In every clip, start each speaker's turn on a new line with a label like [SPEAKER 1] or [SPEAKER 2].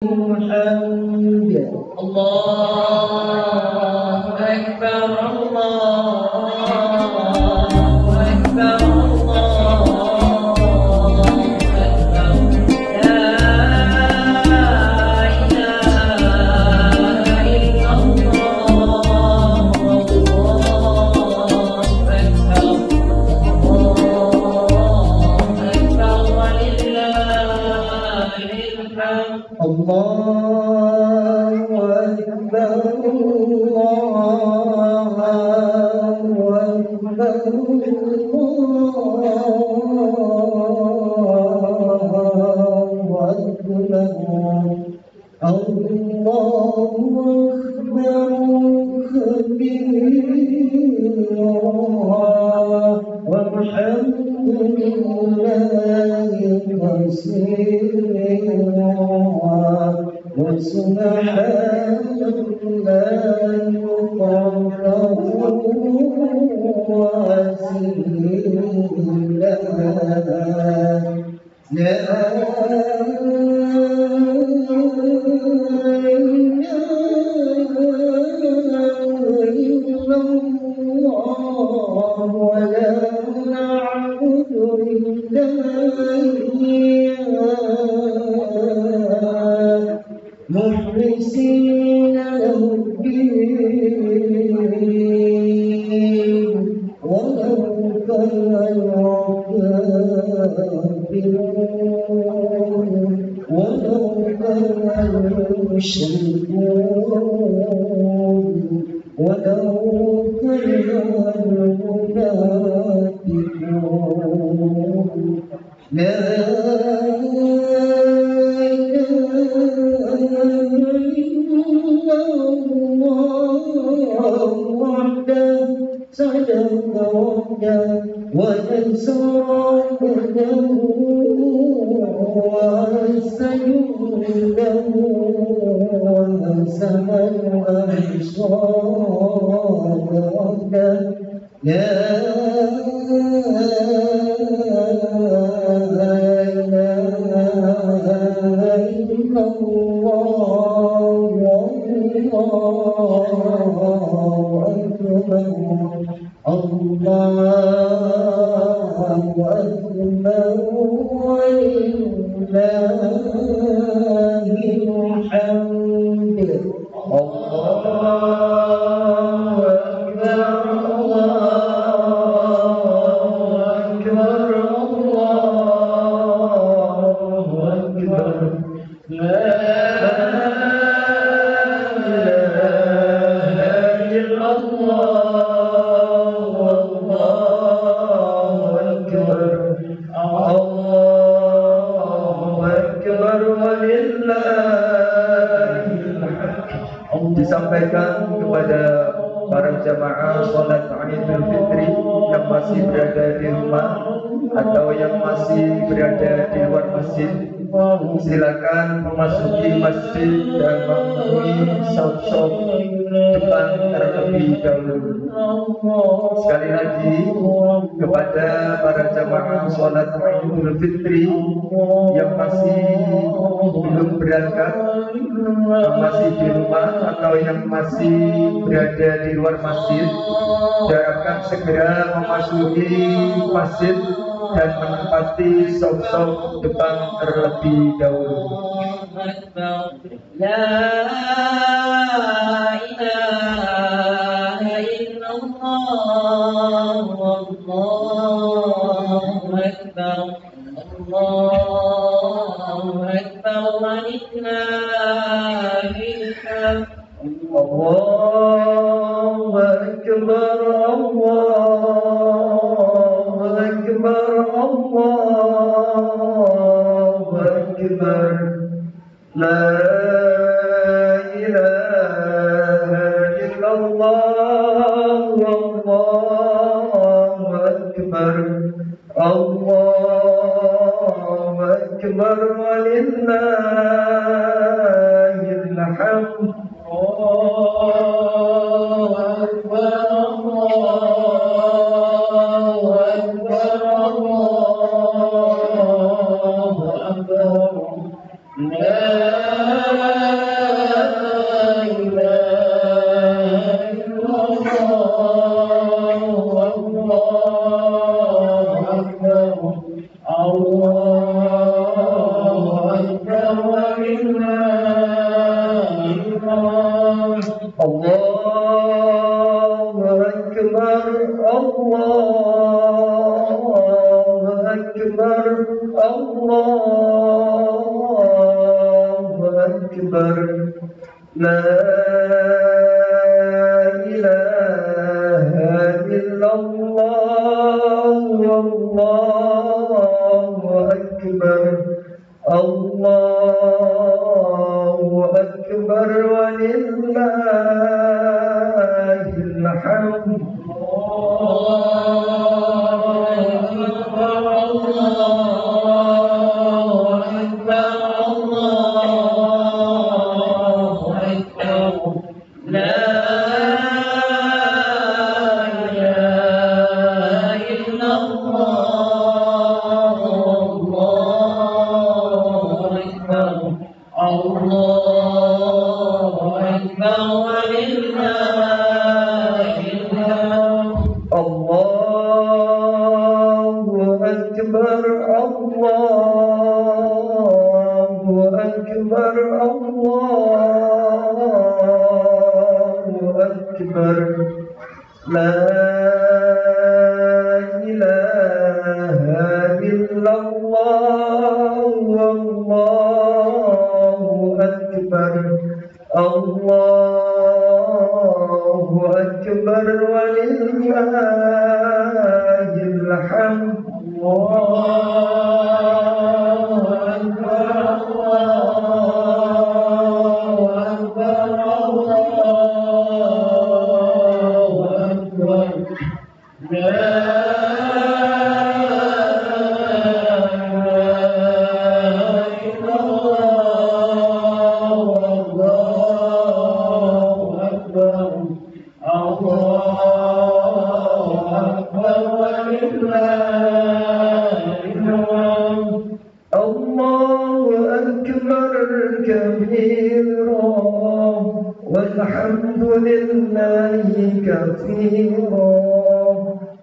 [SPEAKER 1] الحمد الله أكبر
[SPEAKER 2] Disampaikan kepada para jamaah sholat Idul Fitri yang masih berada di rumah atau yang masih berada di luar masjid, silakan memasuki masjid dan memenuhi saf-saf depan terlebih dahulu. Sekali lagi kepada para jamaah sholat Idul Fitri yang masih belum berangkat, yang masih di rumah atau yang masih berada di luar masjid, diharapkan segera memasuki masjid dan menempati saf-saf depan terlebih dahulu.
[SPEAKER 1] La ilaha illallah, Allahu akbar, Allahu akbar, walillahil hamd.
[SPEAKER 2] Allahu akbar, Allahu akbar, Allahu akbar. La ilaha illallah, Allahu akbar, Allahu akbar, walillahil hamd. Allahu akbar, Allahu akbar, Allahu akbar. La أكبر لا إله إلا الله والله أكبر الله أكبر ولله الحمد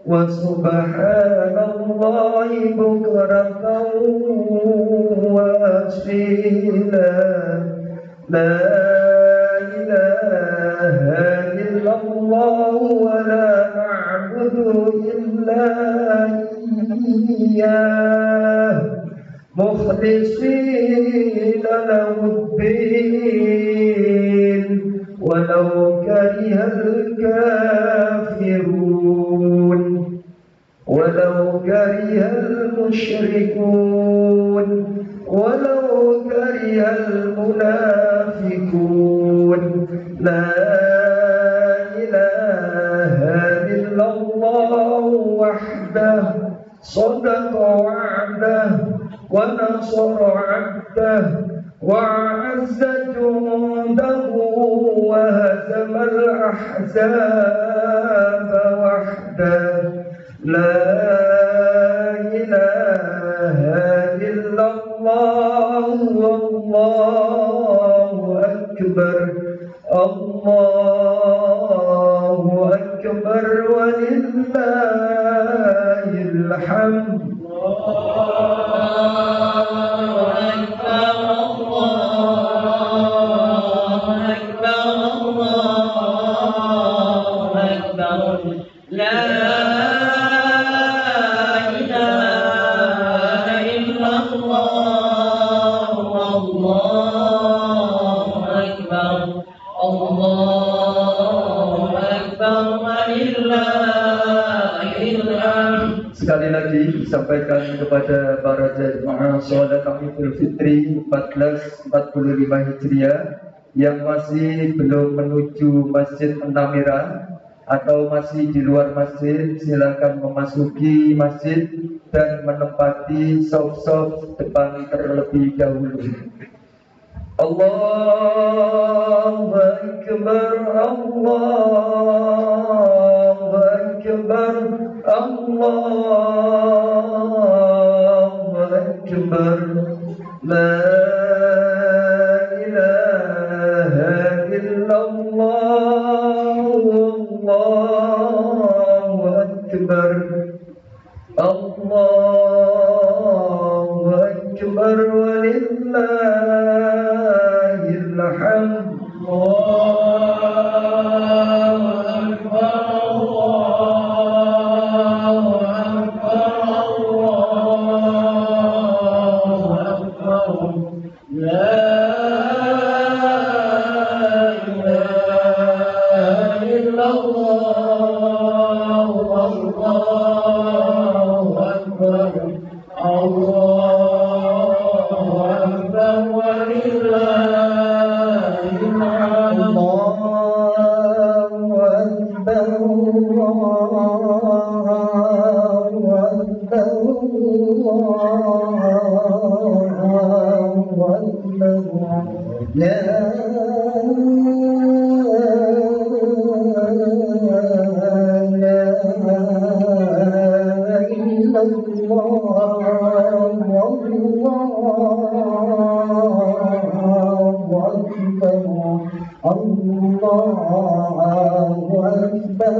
[SPEAKER 2] وسبحان الله بكرة وأصيلا لا إله إلا الله ولا نعبد إلا إياه مخلصين له الدين ولو كره الكافرون ولو كره المشركون ولو كره المنافقون لا إله إلا الله وحده صدق وعده ونصر عبده وأعز جنده وهزم الأحزاب وحده لا إله إلا الله والله أكبر الله أكبر ولله الحمد Sekali lagi disampaikan kepada para jemaah salat Idul Fitri 1445 Hijriah yang masih belum menuju Masjid An-Namira atau masih di luar masjid, silakan memasuki masjid dan menempati saf-saf depan terlebih dahulu. Allahu Akbar, Allahu Akbar, Allahu Akbar, la ilaha illallah, Allahu Akbar, Allahu Akbar, walillahil hamd. Allahu Akbar, Allahu Akbar. إلا الله والله أكبر الله أكبر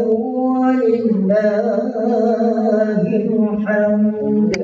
[SPEAKER 2] ولله الحمد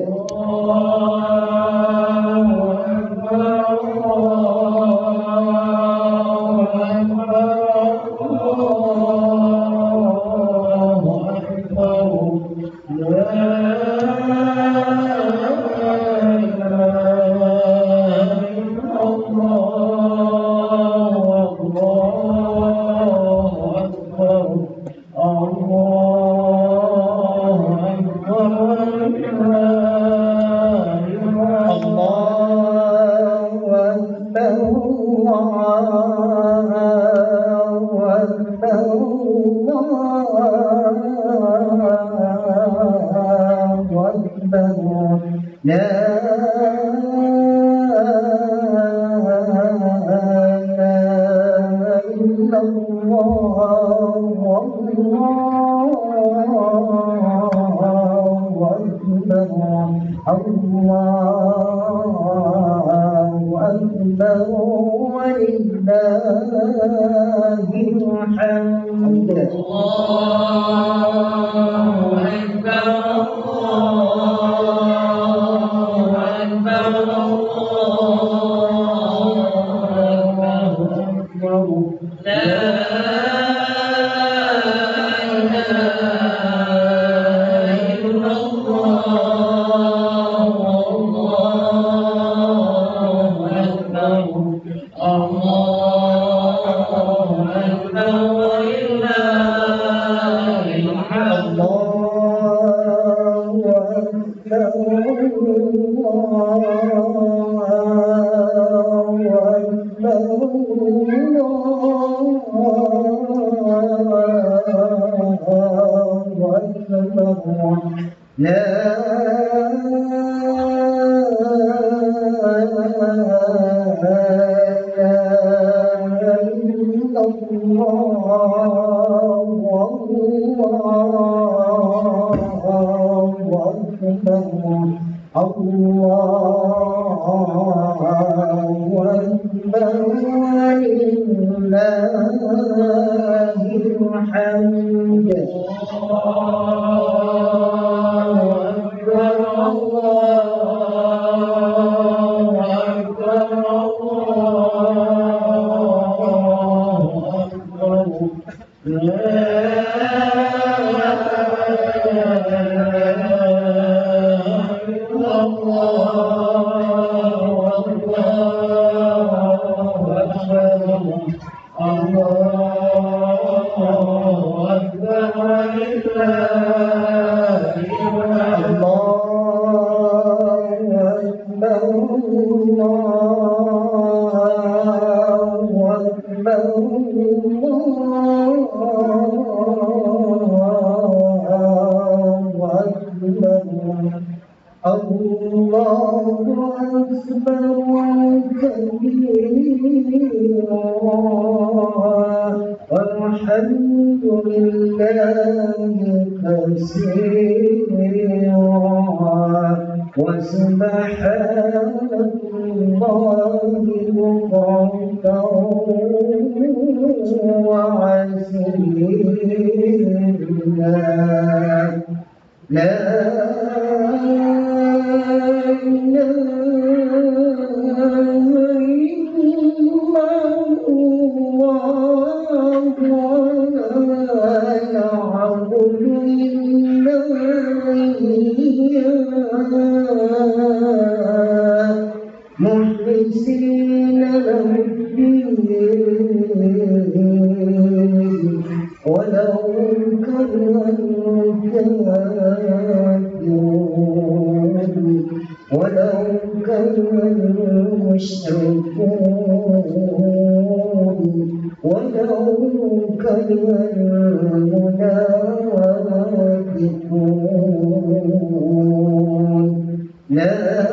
[SPEAKER 2] لا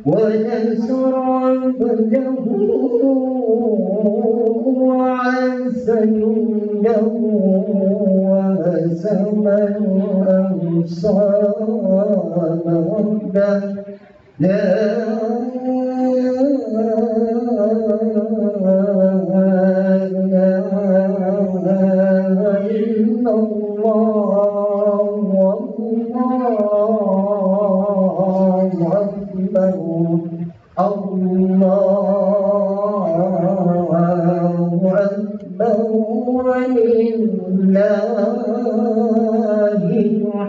[SPEAKER 2] وننصر عبده وعز جنده وهزم الأنصار وحده لا إله إلا الله والله أكبر الله أكبر ولله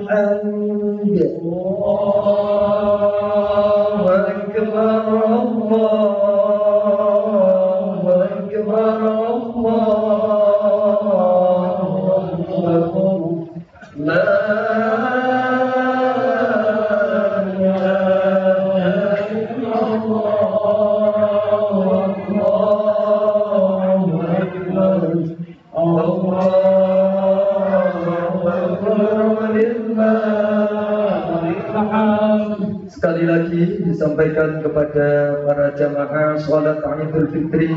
[SPEAKER 2] الحمد الله أكبر الله أكبر الله أكبر لا Sekali lagi disampaikan kepada para jamaah sholat Idul Fitri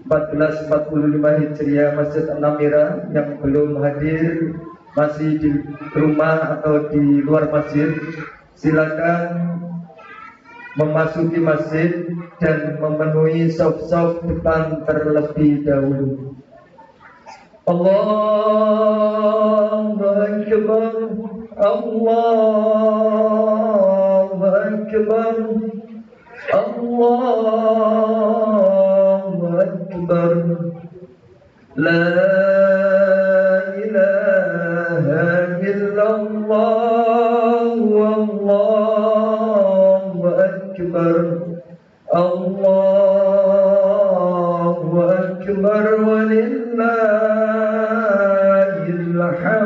[SPEAKER 2] 1445 Hijriah Masjid An-Namira yang belum hadir, masih di rumah atau di luar masjid, silakan memasuki masjid dan memenuhi saf-saf depan terlebih dahulu. Allahu Akbar, Allahu Akbar, Allahu Akbar, la ilaha illallah, Allahu Akbar, Allahu Akbar walillahil hamd.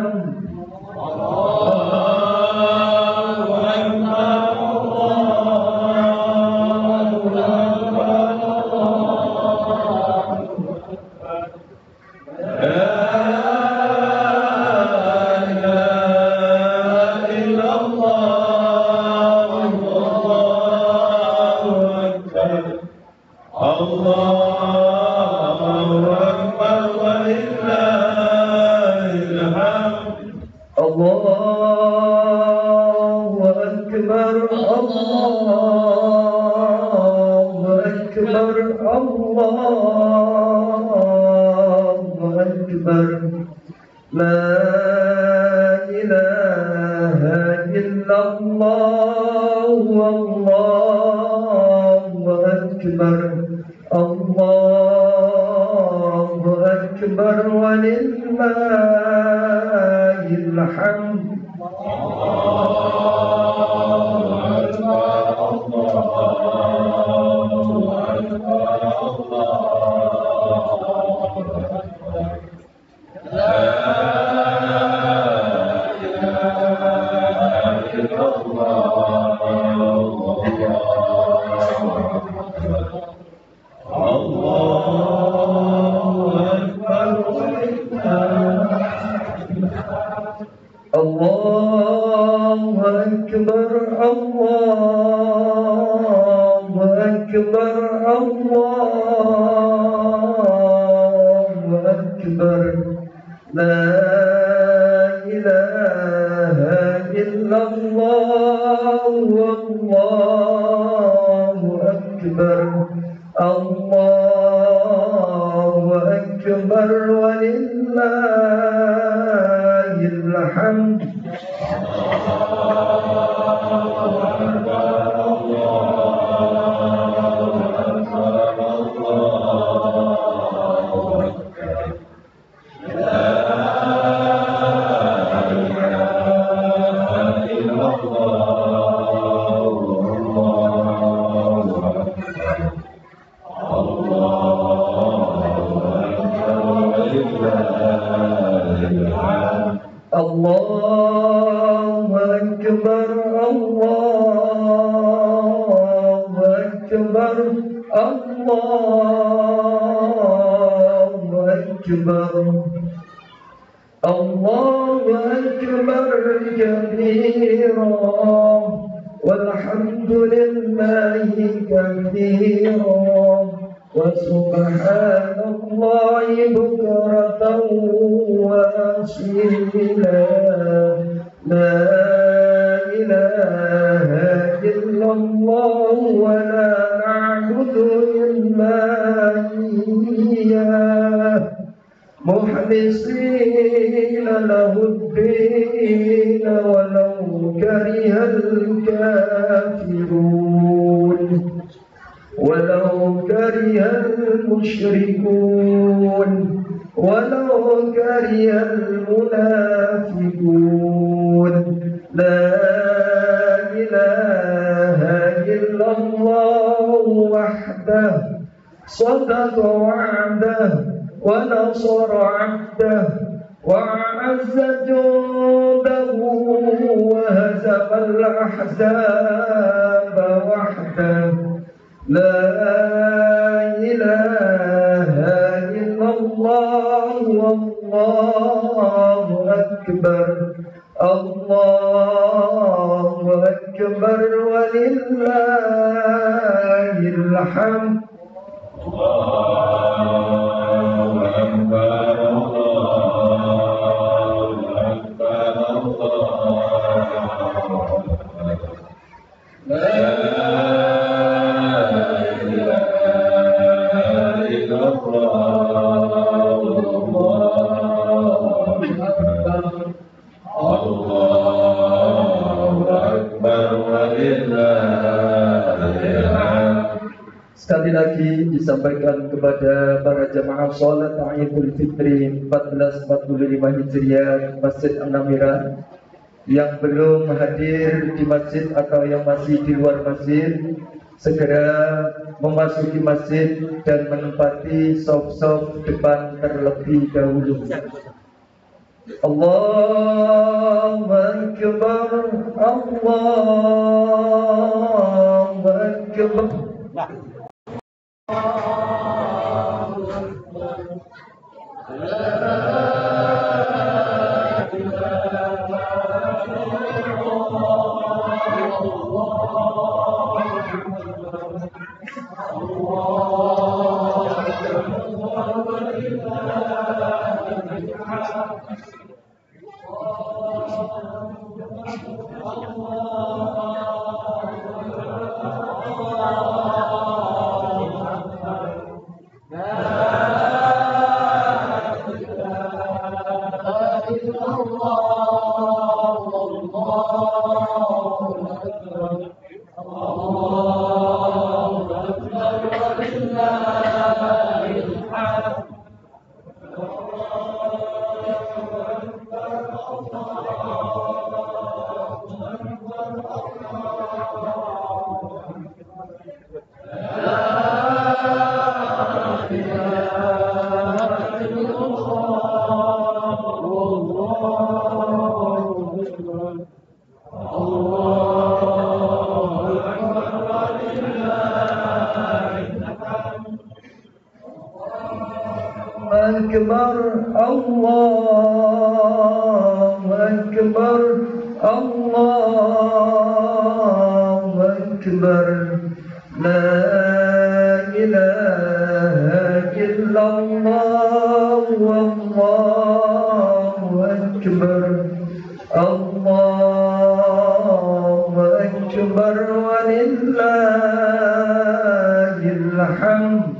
[SPEAKER 2] والحمد لله كثيرا وسبحان الله بكرة وأصيلا لا إله إلا الله ولا نعبد إلا إياه مخلصين له الدين ولو كره الكافرون ولو كره المشركون ولو كره المنافقون لا إله إلا الله وحده صدق وعده ونصر عبده وأعز جنده وهزم الأحزاب وحده لا إله إلا الله والله أكبر الله أكبر ولله الحمد Sekali lagi disampaikan kepada para jamaah salat Idul Fitri 1445 Hijriah Masjid An-Namira yang belum hadir di masjid atau yang masih di luar masjid segera memasuki masjid dan menempati saf-saf depan terlebih dahulu. Allahu Akbar, Allahu Akbar. Akbar, Allahu Akbar, Allahu Akbar. La ilaha illallah, wallahu akbar. Allahu akbar walillahil hamd.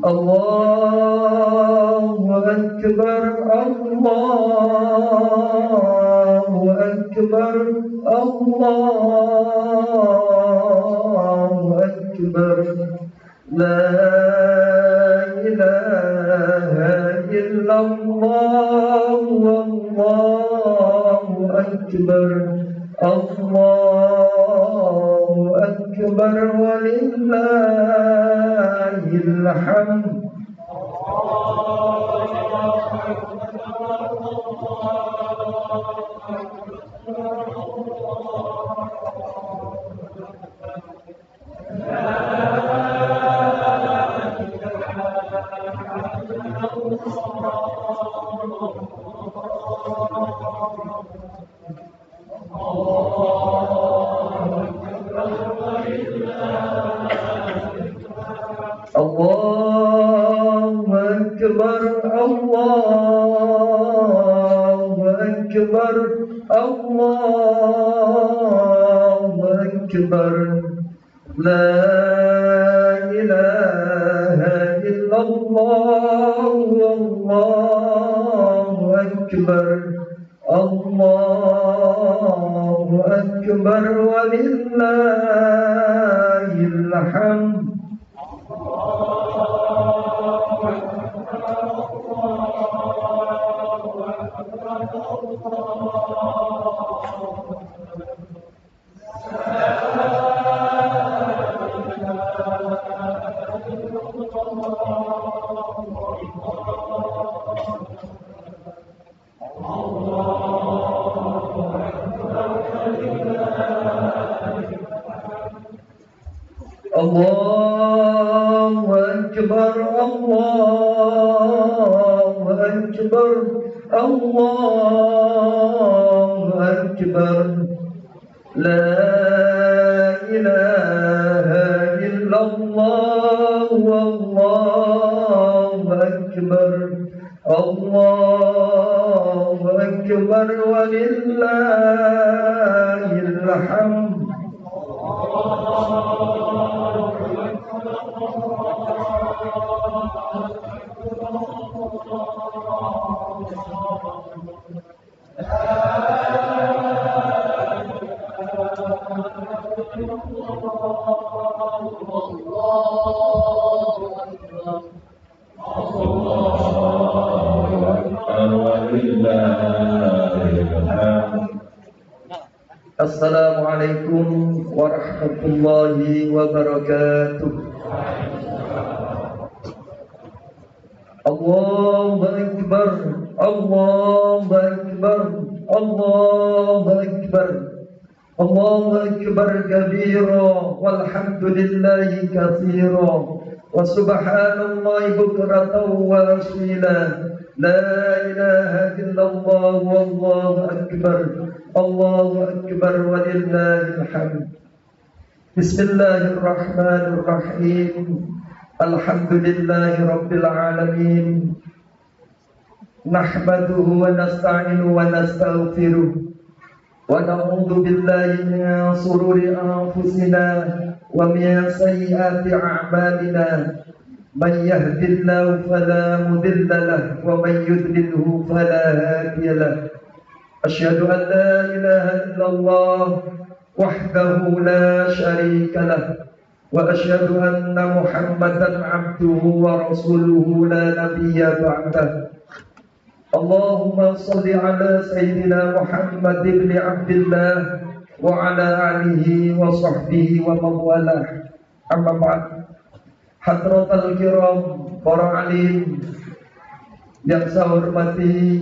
[SPEAKER 2] Allahu Akbar, Allahu Akbar, Allahu Akbar. La ilaha illallah, wallahu akbar, Allahu akbar. أكبر ولله الحمد. Allahu Akbar, Allahu Akbar, Allahu Akbar. La ilaha illallah, Allahu Akbar, Allahu Akbar walillahil hamd. Allahu Akbar, Allahu Akbar, Allahu Akbar. La ilaha illallah, Allahu Akbar, Allahu Akbar walillahil hamd. Assalamualaikum warahmatullahi wabarakatuh. Allahu Akbar, Allahu Akbar, Allahu Akbar, Allahu Akbar kabira walhamdulillahi katsira wa subhanallahi bukratan wa asila. La ilaha illallah wallahu akbar, Allahu akbar walillahil hamd. Bismillahirrahmanirrahim. Alhamdulillahi rabbil alamin. Nahmaduhu wa nasta'inuhu wa nastaghfiruh wa na'udzu billahi min shururi anfusina wa min sayyiati a'malina. Man yahdihillahu fala mudilla lahu wa man yudlilhu fala hadiya lahu. Asyhadu an la ilaha illallah wahdahu la syarika lahu wa asyhadu anna Muhammadan abduhu wa rasuluhu la nabiyya ba'dahu. Allahumma shalli ala sayyidina Muhammad ibn Abdillah wa ala alihi wa sahbihi wa man walah. Amma ba'd. Hadratul kiram, para alim yang saya hormati,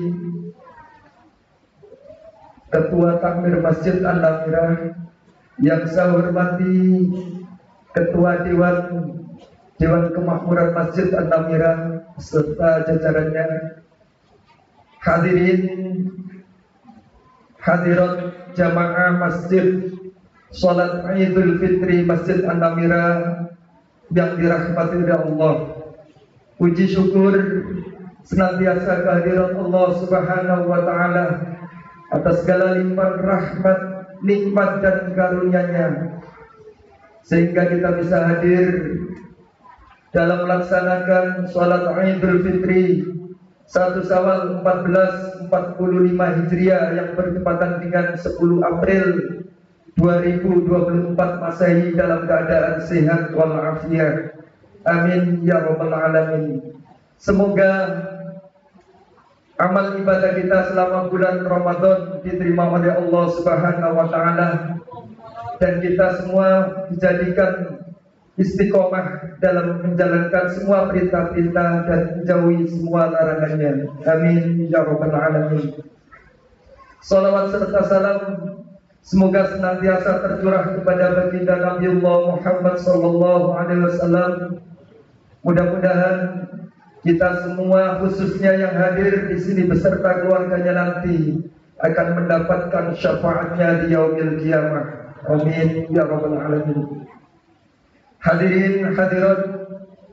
[SPEAKER 2] Ketua Takmir Masjid An-Namirah, yang saya hormati Ketua Dewan Kemakmuran Masjid An-Namirah serta jajarannya, hadirin hadirat jamaah Masjid Salat Idul Fitri Masjid An-Namirah yang dirahmati oleh Allah. Puji syukur senantiasa kehadirat Allah Subhanahu wa taala atas segala limpahan rahmat, nikmat dan karunia-Nya, sehingga kita bisa hadir dalam melaksanakan salat Idul Fitri 1 Syawal 1445 Hijriah yang bertepatan dengan 10 April 2024 Masehi dalam keadaan sehat walafiat. Amin ya rabbal alamin. Semoga amal ibadah kita selama bulan Ramadan diterima oleh Allah Subhanahu wa taala dan kita semua dijadikan istiqomah dalam menjalankan semua perintah-perintah dan menjauhi semua larangannya. Amin ya rabbal alamin. Salawat serta salam semoga senantiasa tercurah kepada baginda Nabiullah Muhammad sallallahu alaihi wasallam. Mudah-mudahan kita semua, khususnya yang hadir di sini beserta keluarganya nanti, akan mendapatkan syafaatnya di yaumil qiyamah. Amin ya rabbal alamin. Hadirin hadirat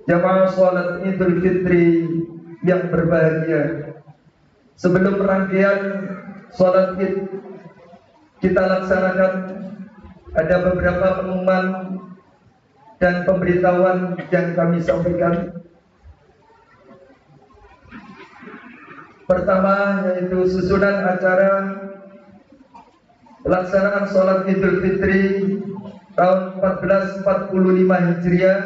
[SPEAKER 2] jamaah salat Idul Fitri yang berbahagia. Sebelum rangkaian salat Id kita laksanakan, ada beberapa pengumuman dan pemberitahuan yang kami sampaikan. Pertama, yaitu susunan acara pelaksanaan sholat Idul Fitri tahun 1445 Hijriah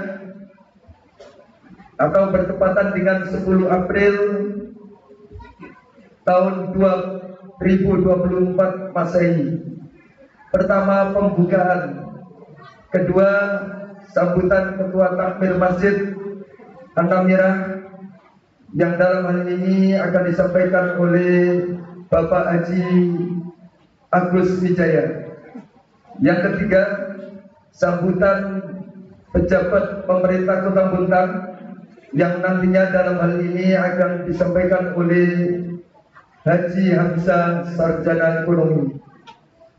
[SPEAKER 2] atau bertepatan dengan 10 April tahun 2024 Masehi. Pertama, pembukaan. Kedua, sambutan Ketua Takmir Masjid An-Namirah yang dalam hal ini akan disampaikan oleh Bapak Haji Agus Wijaya. Yang ketiga, sambutan pejabat pemerintah Kota Bontang yang nantinya dalam hal ini akan disampaikan oleh Haji Hamzah Sarjana Ekonomi.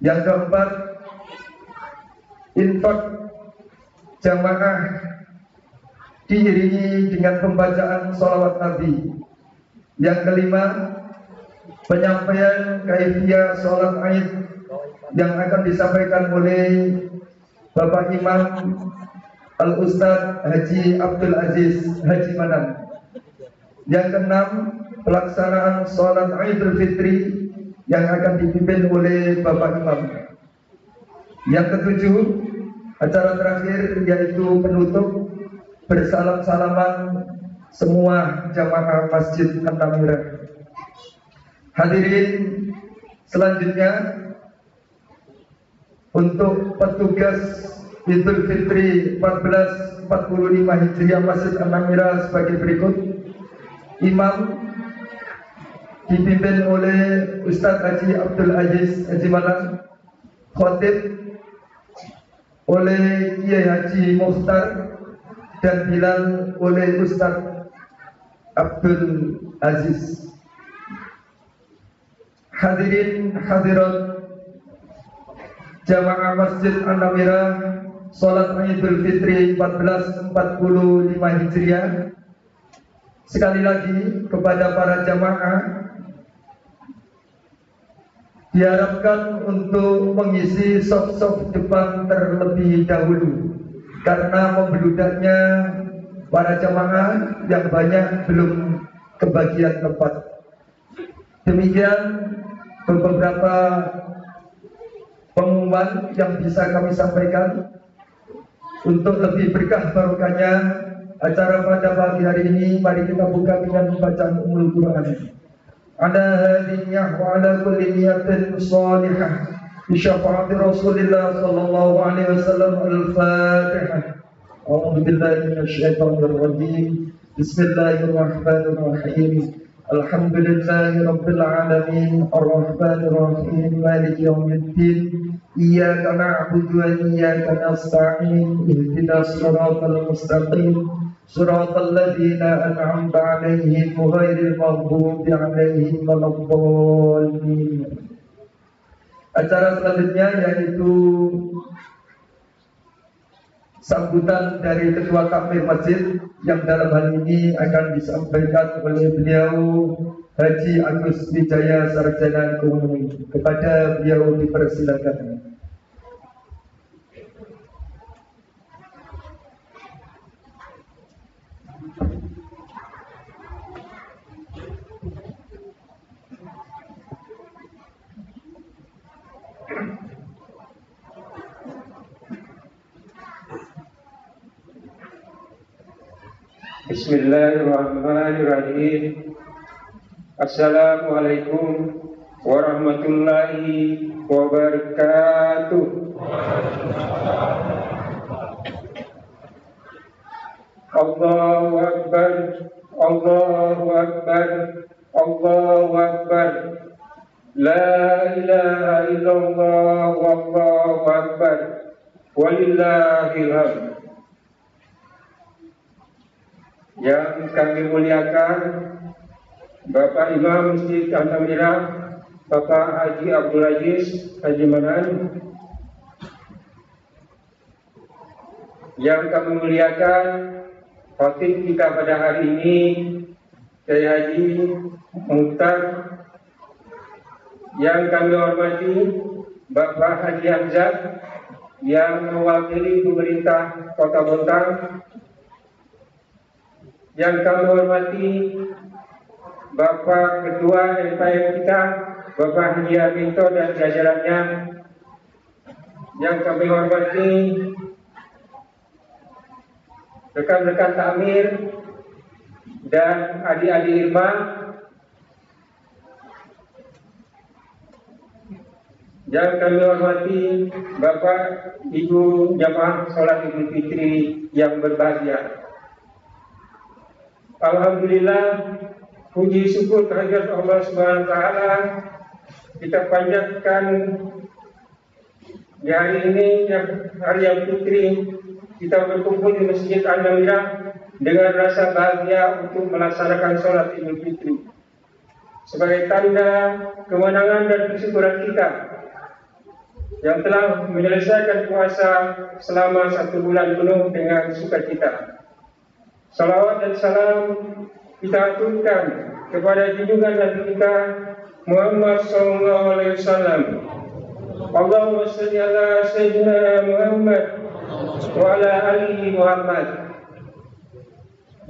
[SPEAKER 2] Yang keempat, infak jamaah diiringi dengan pembacaan sholawat Nabi. Yang kelima, penyampaian kaifiyah sholat Aid yang akan disampaikan oleh Bapak Imam Al-Ustadz Haji Abdul Aziz Haji Manan. Yang keenam, pelaksanaan sholat Idul Fitri yang akan dipimpin oleh Bapak Imam. Yang ketujuh, acara terakhir yaitu penutup bersalam-salaman semua jamaah Masjid An-Namirah. Hadirin, selanjutnya untuk petugas Idul Fitri 1445 Hijriah Masjid An-Namirah sebagai berikut. Imam dipimpin oleh Ustadz Haji Abdul Aziz Haji Manan, khotib oleh Kiai Haji Mukhtar, dan Bilal oleh Ustadz Abdul Aziz. Hadirin hadirat jamaah Masjid An-Namirah, salat Idul Fitri 1445 Hijriah. Sekali lagi kepada para jamaah diharapkan untuk mengisi saf-saf depan terlebih dahulu, karena membludaknya para jamaah yang banyak belum kebagian tempat. Demikian beberapa pengumuman yang bisa kami sampaikan. Untuk lebih berkah barokahnya acara pada pagi hari ini, mari kita buka dengan bacaan Ummul Quran. Ala hadhihi wa ala kulli niyatin salihah bi syafaati Rasulillah sallallahu alaihi wasallam. Al-Fatihah. A'udzu billahi minasy syaithanir rajim. Bismillahirrahmanirrahim. Alhamdulillahi rabbil alamin, arrahmanir rahim, maliki yaumiddin. Iyyaka na'budu wa iyyaka nasta'in. Ihdinas siratal mustaqim, siratal ladzina an'amta 'alaihim ghairil maghdubi 'alaihim waladdallin. Acara selanjutnya yaitu sambutan dari Ketua Takmir Masjid yang dalam hal ini akan disampaikan oleh beliau Haji Agus Wijaya Sarjana Ekonomi. Kepada beliau dipersilakan.
[SPEAKER 3] Bismillahirrahmanirrahim. Assalamualaikum warahmatullahi warahmatullahi wabarakatuh. Allahu Akbar, Allahu Akbar, Allahu Akbar. La ilaha illallah wallahu akbar. Walillahil hamd. Yang kami muliakan Bapak Imam Masjid An-Namirah, Bapak Haji Abdul Aziz Haji Manan. Yang kami muliakan khatib kita pada hari ini, Kiai Haji Mukhtar. Yang kami hormati Bapak Haji Hamzah yang mewakili pemerintah Kota Bontang. Yang kami hormati Bapak Ketua MPM kita, Bapak Haji Aminto dan jajarannya. Yang kami hormati rekan-rekan takmir dan adik-adik Irma. Yang kami hormati Bapak Ibu jamaah sholat Idul Fitri yang berbahagia. Alhamdulillah, puji syukur kehadirat Allah Subhanahu wa taala kita panjatkan di hari ini, hari yang fitri, kita berkumpul di Masjid An-Namirah dengan rasa bahagia untuk melaksanakan sholat Idul Fitri sebagai tanda kemenangan dan kesyukuran kita yang telah menyelesaikan puasa selama 1 bulan penuh dengan sukacita. Salawat dan salam kita aturkan kepada junjungan Nabi kita Muhammad SAW. Allahumma shalli ala Sayyidina Muhammad wa ala alihi Muhammad,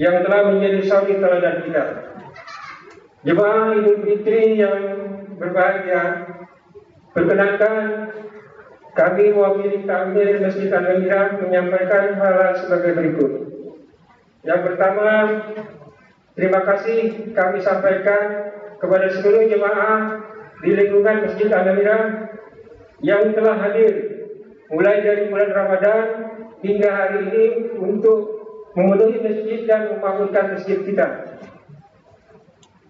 [SPEAKER 3] yang telah menjadi suri teladan kita. Jemaah Idul Fitri yang berbahagia, perkenankan kami mewakili takmir Masjid An-Namirah menyampaikan hal sebagai berikut. Yang pertama, terima kasih kami sampaikan kepada seluruh jemaah di lingkungan Masjid An-Namirah yang telah hadir mulai dari bulan Ramadan hingga hari ini untuk memenuhi masjid dan membangunkan masjid kita.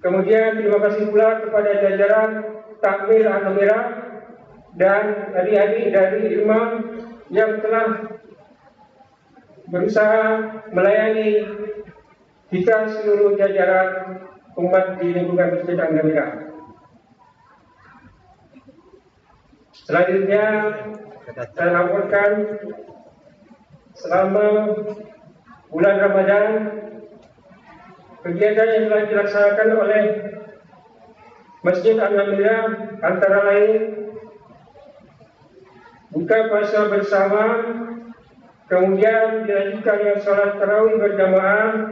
[SPEAKER 3] Kemudian terima kasih pula kepada jajaran takmir An-Namirah dan adik-adik dari Irma yang telah berusaha melayani kita seluruh jajaran umat di lingkungan Masjid An-Namirah. Selanjutnya saya laporkan selama bulan Ramadan kegiatan yang telah dilaksanakan oleh Masjid An-Namirah antara lain buka puasa bersama, kemudian dilanjutkan dengan sholat tarawih berjamaah,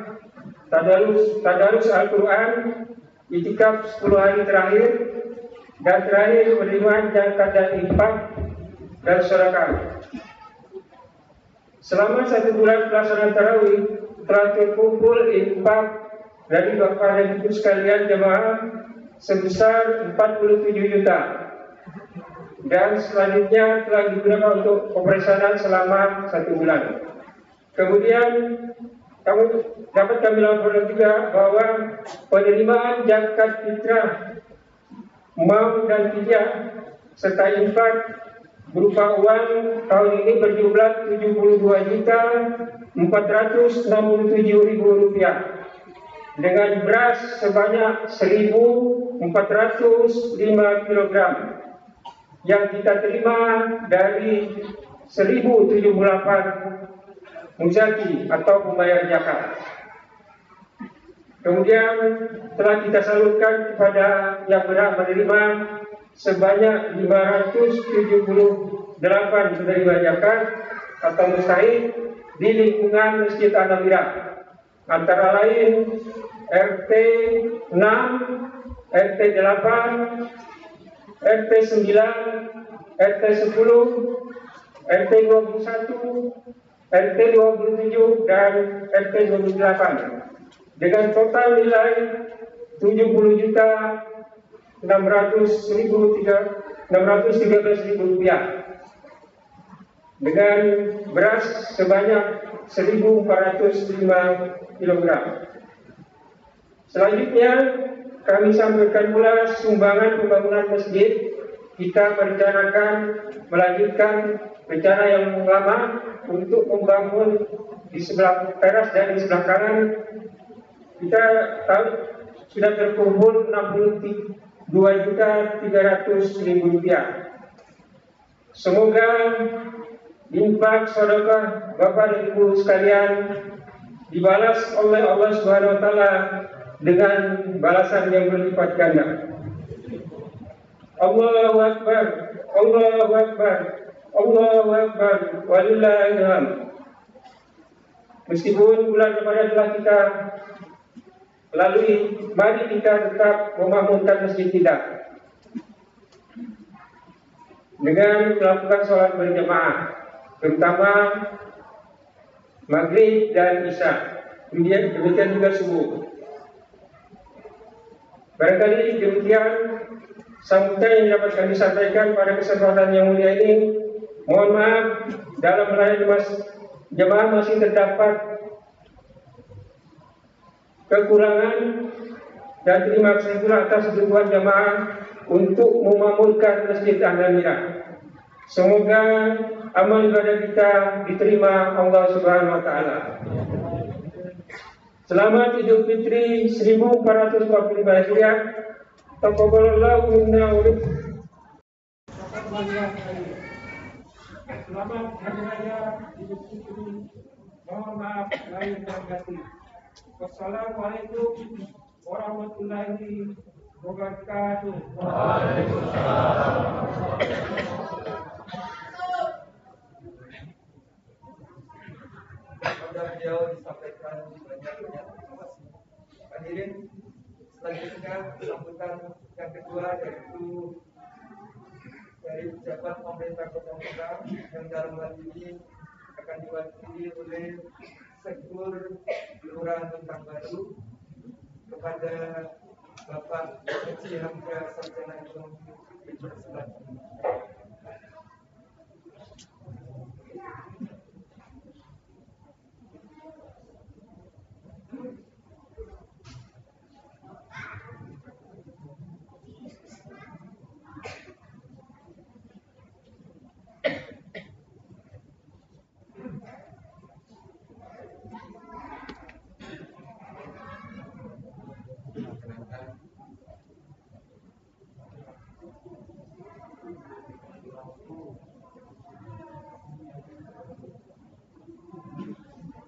[SPEAKER 3] tadarus Al-Quran, itikaf 10 hari terakhir, dan terakhir penerimaan zakat dan infak dan sedekah. Selama 1 bulan pelaksanaan tarawih telah terkumpul infak dari Bapak dan Ibu sekalian jemaah sebesar 47 juta. Dan selanjutnya telah digunakan untuk operasional selama 1 bulan. Kemudian dapat kami laporkan juga bahwa penerimaan zakat fitrah, mau dan fidyah serta infak berupa uang tahun ini berjumlah Rp72.467.000 dengan beras sebanyak 1.405 kg yang kita terima dari 1.078 muzaki atau pembayar zakat. Kemudian telah kita salurkan kepada yang berhak menerima sebanyak 578 penerima zakat atau mustahik di lingkungan Masjid An-Namirah, antara lain RT 6, RT 8, RT 9, RT 10, RT 21, RT 27 dan RT 28 dengan total nilai Rp613.000 dengan beras sebanyak 1.405 kg. Selanjutnya kami sampaikan pula sumbangan pembangunan masjid. Kita merencanakan melanjutkan rencana yang lama untuk membangun di sebelah teras dan di sebelah kanan. Kita tahu sudah terkumpul Rp62.300.000. Semoga infak sedekah Bapak dan Ibu sekalian dibalas oleh Allah Subhanahu wa taala dengan balasan yang berlipat ganda. Allahu Akbar, Allahu Akbar, Allahu Akbar, walillahil hamd. Meskipun bulan Ramadan telah kita lalui, mari kita tetap memakmurkan masjid kita dengan melakukan sholat berjamaah, terutama maghrib dan isya. Demikian juga subuh. Barangkali demikian sambutan yang dapat kami sampaikan pada kesempatan yang mulia ini. Mohon maaf dalam melayani jemaah masih terdapat kekurangan, dan terima kasih pula atas dukungan jemaah untuk memakmurkan Masjid An-Namirah. Semoga amal ibadah kita diterima Allah Subhanahu wa taala. Selamat Idul Fitri 1445 Hijriah. Taqabbalallahu minna wa minkum. Selamat Hari Raya Idul Fitri. Mohon maaf lahir dan batin. Wassalamualaikum warahmatullahi wabarakatuh.
[SPEAKER 2] Pada beliau disampaikan banyak-banyak terima kasih. Hadirin, selanjutnya sambutan yang kedua yaitu dari pejabat pemerintah Kota Mekah yang dalam hal ini akan diwakili oleh Sektor Kelurahan Mentang Baru kepada Bapak Haji Hamka Sarjana Ekonomi Universitas.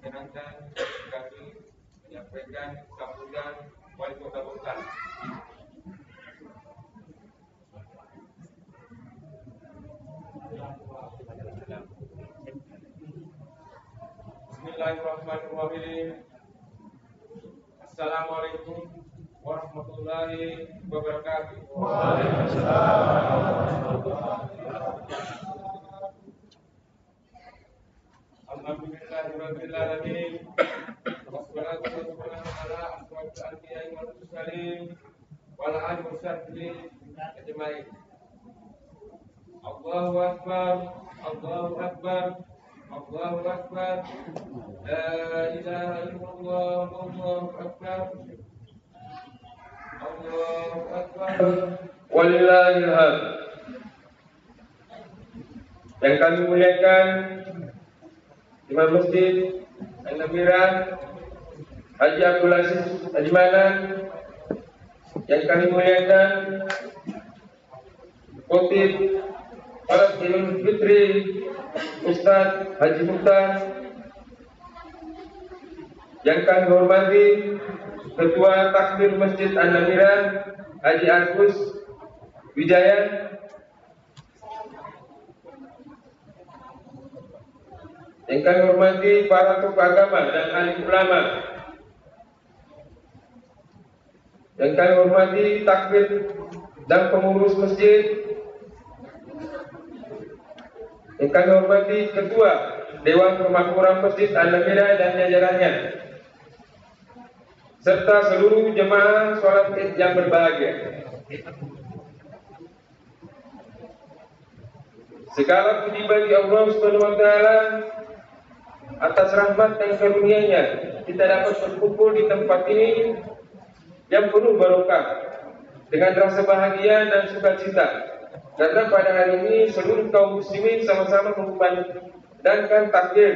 [SPEAKER 4] Kami menyampaikan sambutan Wali Kota Bogor. Bismillahirrahmanirrahim. Assalamualaikum warahmatullahi wabarakatuh. Alhamdulillahirabbil alamin. Wassalatu wassalamu ala asyrofil anbiya'i wal mursalin wal alihi wasahbihi ajmain. Allahu akbar, Allahu akbar, Allahu akbar. La ilaha illallah, Allahu akbar. Allahu akbar.
[SPEAKER 3] Walillahil hamd. Yang kami muliakan Imam Masjid An-Namirah Haji Abdul Aziz Haji Manan, yang kami muliakan Khotib Salat Idul Fitri Ustaz Haji Mukhtar, yang kami hormati Ketua Takmir Masjid An-Namirah Haji Agus Wijaya, yang kami hormati para tokoh agama dan alim ulama, yang kami hormati takmir dan pengurus masjid, yang kami hormati Ketua Dewan Pemakmuran Masjid An-Namirah dan jajarannya, serta seluruh jemaah sholat Id yang berbahagia. Segala puji bagi Allah Subhanahu wa taala atas rahmat dan karunia-Nya kita dapat berkumpul di tempat ini yang penuh barokah dengan rasa bahagia dan sukacita. Karena pada hari ini seluruh kaum muslimin sama-sama mengumandangkan takbir,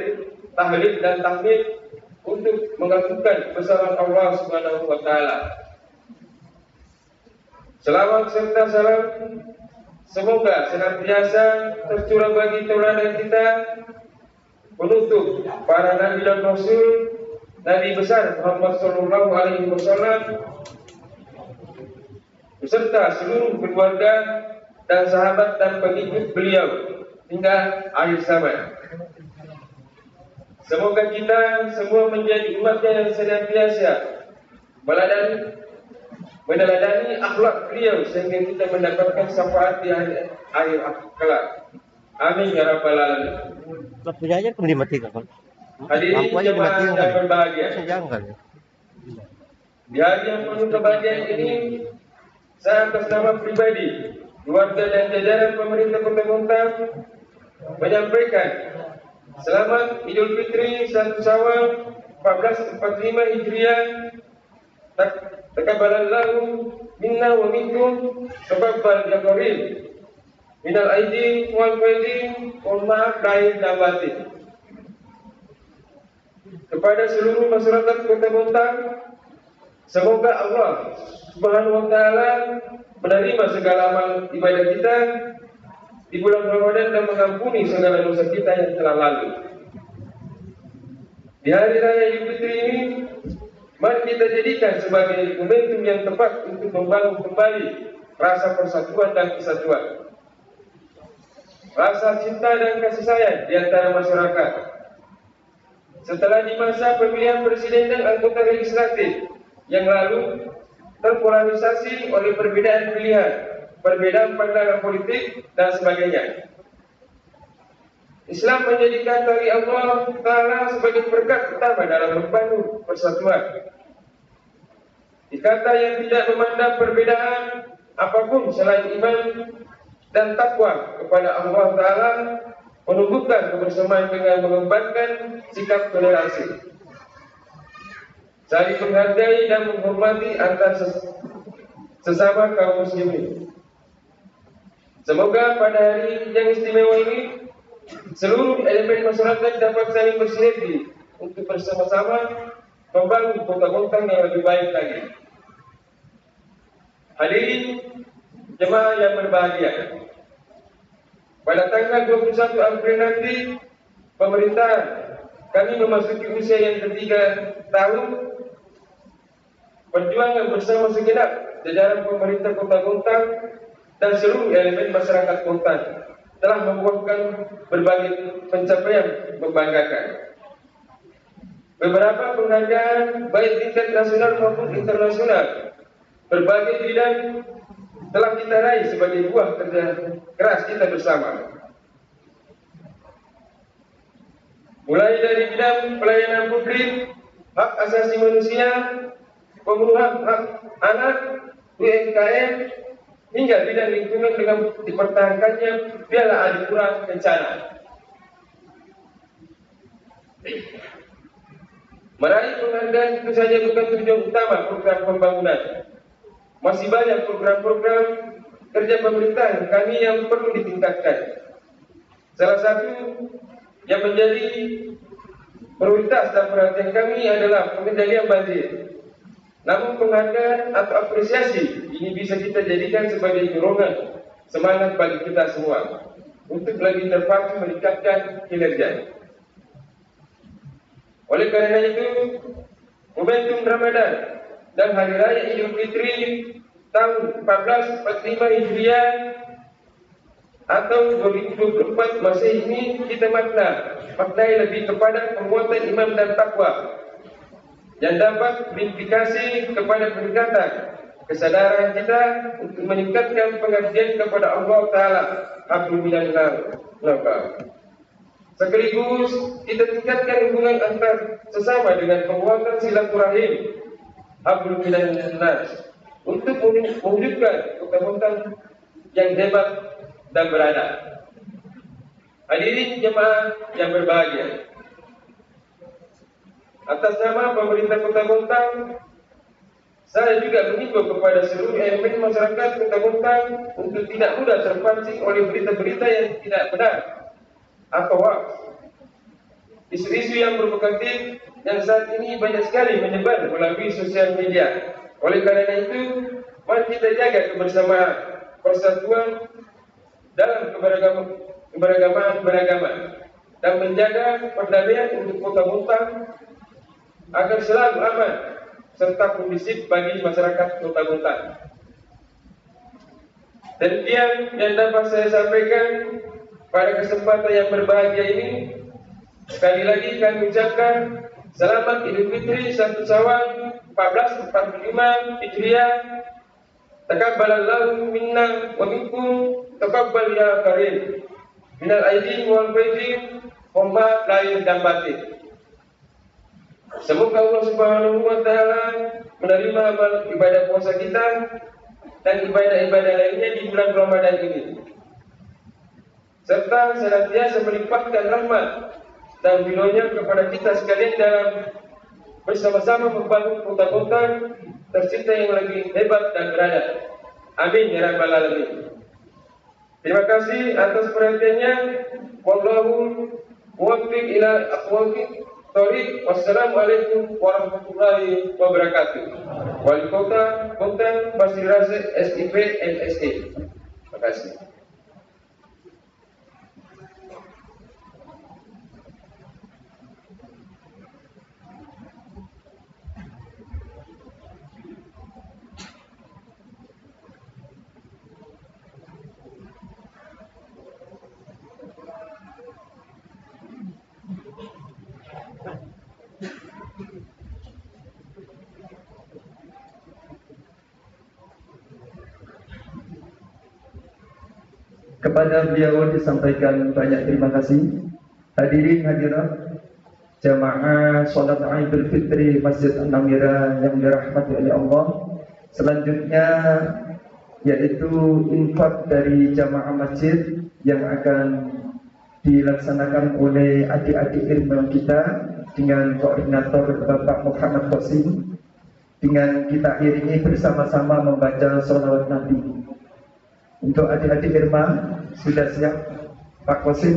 [SPEAKER 3] tahlil dan tahmid untuk mengagungkan kebesaran Allah Subhanahu wa taala. Selawat serta salam semoga senantiasa tercurah bagi tauladan kita, penutup para nabi dan rasul, Nabi besar Muhammad sallallahu alaihi wasallam beserta seluruh keluarga dan sahabat dan pengikut beliau hingga akhir zaman. Semoga kita semua menjadi umatnya yang senantiasa meneladani akhlak beliau sehingga kita mendapatkan syafaat di akhir kelak. Amin ya rabbal alamin.
[SPEAKER 5] Lampunya aja dimatikan kan?
[SPEAKER 3] Hadirin jemaah yang berbahagia. Di hari yang penuh kebahagiaan ini, saya atas nama pribadi, keluarga dan jajaran pemerintah Kota Bontang menyampaikan selamat Idul Fitri 1 Syawal 1445 Hijriah. Taqabbalallahu minna wa minkum taqabbal ya karim. Minal aidin wal faizin, mohon maaf lahir dan batin. Kepada seluruh masyarakat Kota Bontang, semoga Allah Subhanahu wa taala menerima segala amal ibadah kita di bulan Ramadan dan mengampuni segala dosa kita yang telah lalu. Di hari raya Idul Fitri ini, mari kita jadikan sebagai momentum yang tepat untuk membangun kembali rasa persatuan dan kesatuan, rasa cinta dan kasih sayang di antara masyarakat. Setelah di masa pemilihan presiden dan anggota legislatif yang lalu terpolarisasi oleh perbedaan pilihan, perbedaan pandangan politik dan sebagainya, Islam menjadikan tali Allah Ta'ala sebagai perekat utama dalam membangun persatuan. Dikata yang tidak memandang perbedaan apapun selain iman dan takwa kepada Allah Ta'ala, menumbuhkan kebersamaan dengan mengembangkan sikap toleransi, saling menghargai dan menghormati antar sesama kaum muslimin. Semoga pada hari yang istimewa ini seluruh elemen masyarakat dapat saling bersinergi untuk bersama-sama membangun Kota Bontang yang lebih baik lagi. Hadirin jemaah yang berbahagia, pada tanggal 21 April nanti pemerintah kami memasuki usia yang ketiga tahun. Perjuangan bersama segenap jajaran pemerintah Kota Bontang dan seluruh elemen masyarakat Bontang telah membuahkan berbagai pencapaian membanggakan. Beberapa penghargaan baik tingkat nasional maupun internasional berbagai bidang telah kita raih sebagai buah kerja keras kita bersama. Mulai dari bidang pelayanan publik, hak asasi manusia, pemenuhan hak anak, UMKM, hingga bidang lingkungan dengan dipertahankannya Piala Adipura Kencana. Meraih penghargaan itu saja bukan tujuan utama program pembangunan. Masih banyak program-program kerja pemerintahan kami yang perlu ditingkatkan. Salah satu yang menjadi prioritas dan perhatian kami adalah pengendalian banjir. Namun penghargaan atau apresiasi ini bisa kita jadikan sebagai dorongan semangat bagi kita semua untuk lebih terpacu meningkatkan kinerja. Oleh karena itu, momentum Ramadan dan Hari Raya Idul Fitri tahun 1445 Hijriah atau 2024 Masehi ini kita maknai lebih kepada penguatan iman dan takwa yang dapat berimplikasi kepada peningkatan kesadaran kita untuk meningkatkan pengabdian kepada Allah Ta'ala. Alhamdulillah. Sekaligus kita tingkatkan hubungan antar sesama dengan penguatan silaturahim. Alhamdulillah. Untuk mewujudkan Kota Bontang yang hebat dan beradab. Hadirin jemaah yang berbahagia, atas nama pemerintah Kota Bontang, saya juga mengimbau kepada seluruh elemen masyarakat Kota Bontang untuk tidak mudah terpancing oleh berita-berita yang tidak benar atau hoax. Isu-isu yang provokatif yang saat ini banyak sekali menyebar melalui sosial media. Oleh karena itu, mari kita jaga kebersamaan, persatuan dalam keberagaman dan menjaga perdamaian untuk Kota Bontang agar selalu aman serta kondusif bagi masyarakat Kota Bontang. Demikian yang dapat saya sampaikan pada kesempatan yang berbahagia ini. Sekali lagi kami ucapkan selamat Idul Fitri 1 Syawal 1445 Hijriah. Taqabbalallahu minna wa minkum, taqabbal ya karim. Minal aidin wal faizin, mohon maaf lahir dan batin. Semoga Allah Subhanahu wa taala menerima amal ibadah puasa kita dan ibadah-ibadah lainnya di bulan Ramadan ini, serta senantiasa melimpahkan rahmat dan ridhonya kepada kita sekalian dalam bersama-sama membangun Kota Bontang tercipta yang lebih hebat dan beradab. Amin ya rabbal alamin. Terima kasih atas perhatiannya. Wallahu muwaffiq ila aqwamit thoriq. Wassalamualaikum warahmatullahi wabarakatuh. Wali Kota Bontang Basri Rasyid SIP MSD. Terima kasih.
[SPEAKER 2] Kepada beliau disampaikan banyak terima kasih. Hadirin hadirat jamaah sholat Idul Fitri Masjid An-Namira yang dirahmati oleh Allah. Selanjutnya yaitu infak dari jamaah masjid yang akan dilaksanakan oleh adik-adik ilmu kita dengan koordinator Bapak Muhammad Qasim. Dengan kita iringi bersama-sama membaca sholawat Nabi. Untuk adik-adik Irma, sudah siap Pak Qasim?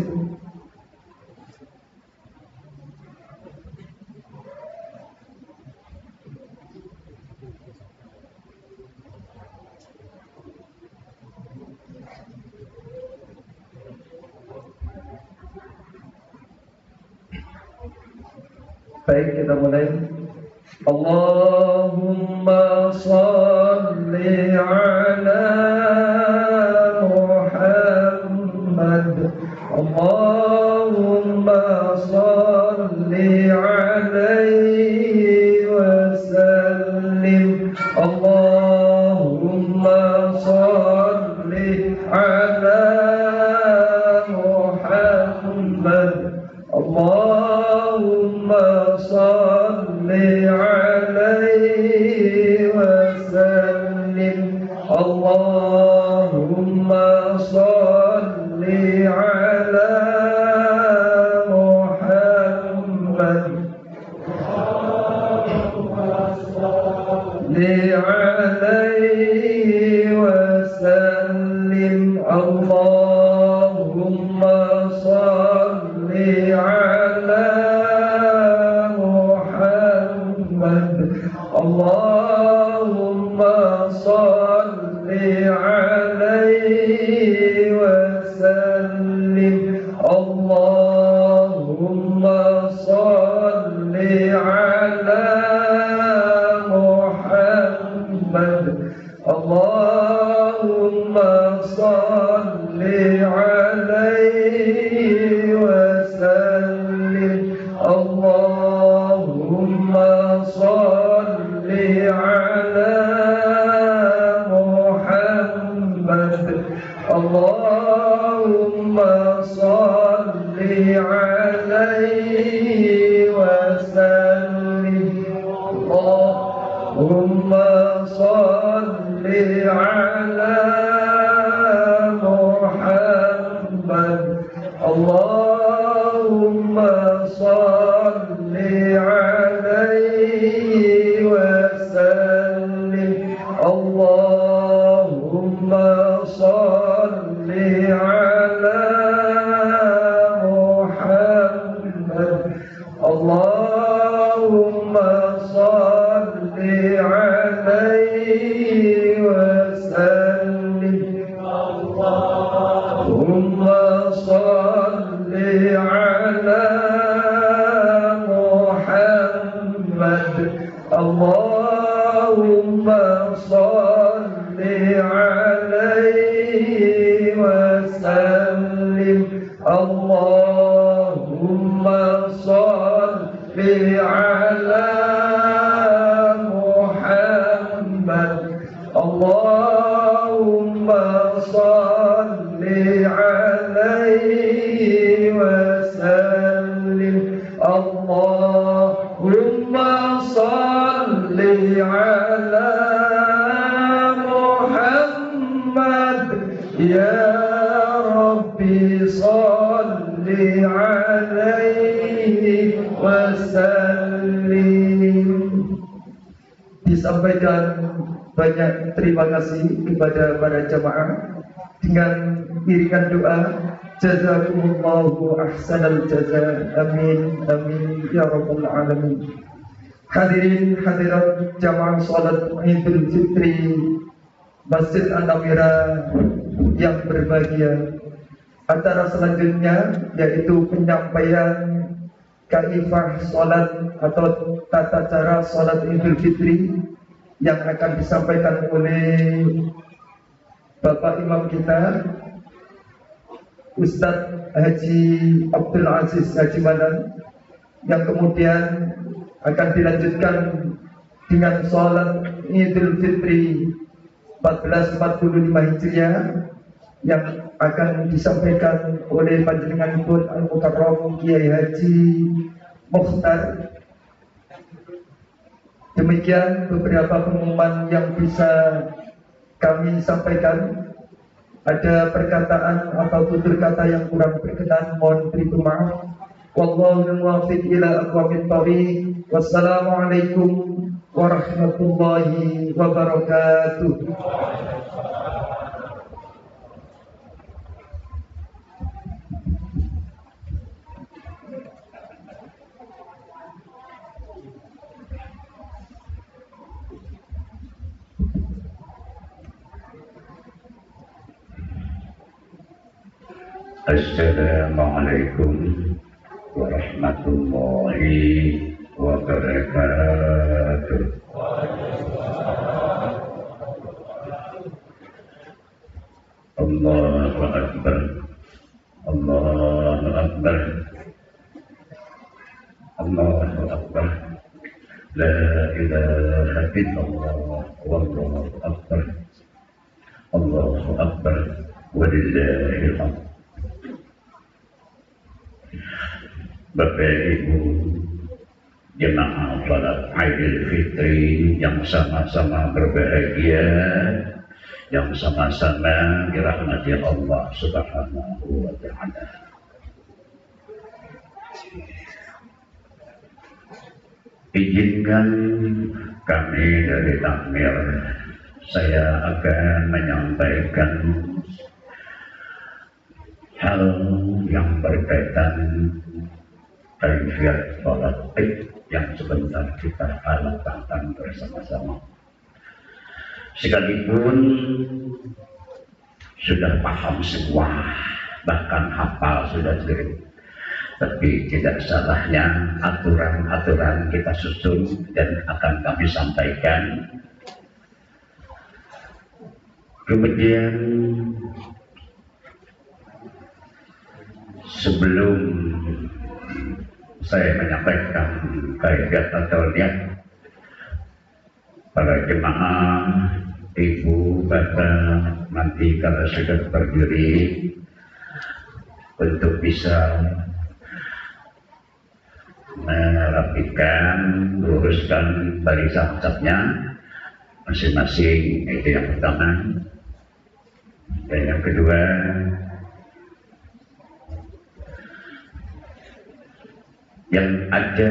[SPEAKER 2] Baik, kita mulai. Allahumma salli ala Muhammad. Allahumma salli alaihi wa sallim. Allahumma salli ala Muhammad. Allahumma salli alaihi wa sallim. Allahumma salli ala Muhammad. Salli alaihi wa sallim. Allahumma salli ala Allahumma salli alaihi wa sallim. Allahumma salli ala Muhammad. Allahumma salli alaihi wa sallim. Allahumma salli ala Muhammad. Allahumma salli alaihi wa sallim. Allahumma salli ala Muhammad. Allahumma salli alaihi wasallim. Allahumma salli ala Muhammad. Allahumma salli alaihi wasallim. Allahumma salli ala Muhammad. Allahumma salli alaihi wasallim. Allahumma salli ala Muhammad. Allahumma salli alaihi wasallim. Allahumma salli ala Muhammad. Ya Rabbi salli alaihi wasallim. Disampaikan banyak terima kasih kepada para jamaah dengan iringan doa. Jazakumullahu ahsanal jaza. Amin amin ya rabbal alamin. Hadirin hadirat jamaah salat Idul Fitri Masjid An-Namira yang berbahagia. Acara selanjutnya yaitu penyampaian kaifah salat atau tata cara salat Idul Fitri yang akan disampaikan oleh Bapak Imam kita Ustadz Haji Abdul Aziz Haji Manan, yang kemudian akan dilanjutkan dengan salat Idul Fitri 1445 Hijriah yang akan disampaikan oleh Panjenenganipun Al-Mukarram Kiai Haji Mukhtar. Demikian beberapa pengumuman yang bisa kami sampaikan. Ada perkataan atau tutur kata yang kurang berkenan, mohon beri maaf. Wallahu muwaffiq ila aqwamit thoriq. Wassalamualaikum warahmatullahi wabarakatuh.
[SPEAKER 6] Assalamualaikum warahmatullahi wabarakatuh. Allahu Akbar. Allahu Akbar. Allahu Akbar. La ilaha illallah wallahu akbar. Allahu Akbar walillahil hamd. Bapak Ibu jemaah salat Idul Fitri yang sama-sama berbahagia, yang sama-sama dirahmati Allah Subhanahu wa Ta'ala. Izinkan kami dari Takmir, saya akan menyampaikan hal yang berkaitan kaifiyat salat Id yang sebentar kita lakukan bersama-sama. Sekalipun sudah paham semua, bahkan hafal sudah sering, tapi tidak salahnya aturan-aturan kita susun dan akan kami sampaikan. Kemudian sebelum saya menyampaikan kaifiyat atau niat, para jemaah, ibu, bapak, nanti kalau sudah berdiri untuk bisa merapikan, luruskan barisan catnya masing-masing. Itu yang pertama. Dan yang kedua, yang ada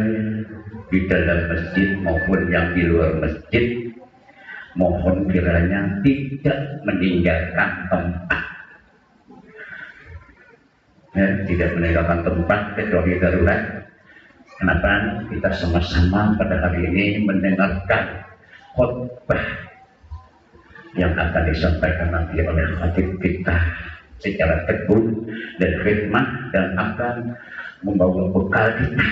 [SPEAKER 6] di dalam masjid maupun yang di luar masjid, mohon kiranya tidak meninggalkan tempat, tidak meninggalkan tempat kecuali darurat. Kenapa? Kita sama-sama pada hari ini mendengarkan khutbah yang akan disampaikan nanti oleh khatib kita secara tekun dan khidmat, dan akan membawa bekal kita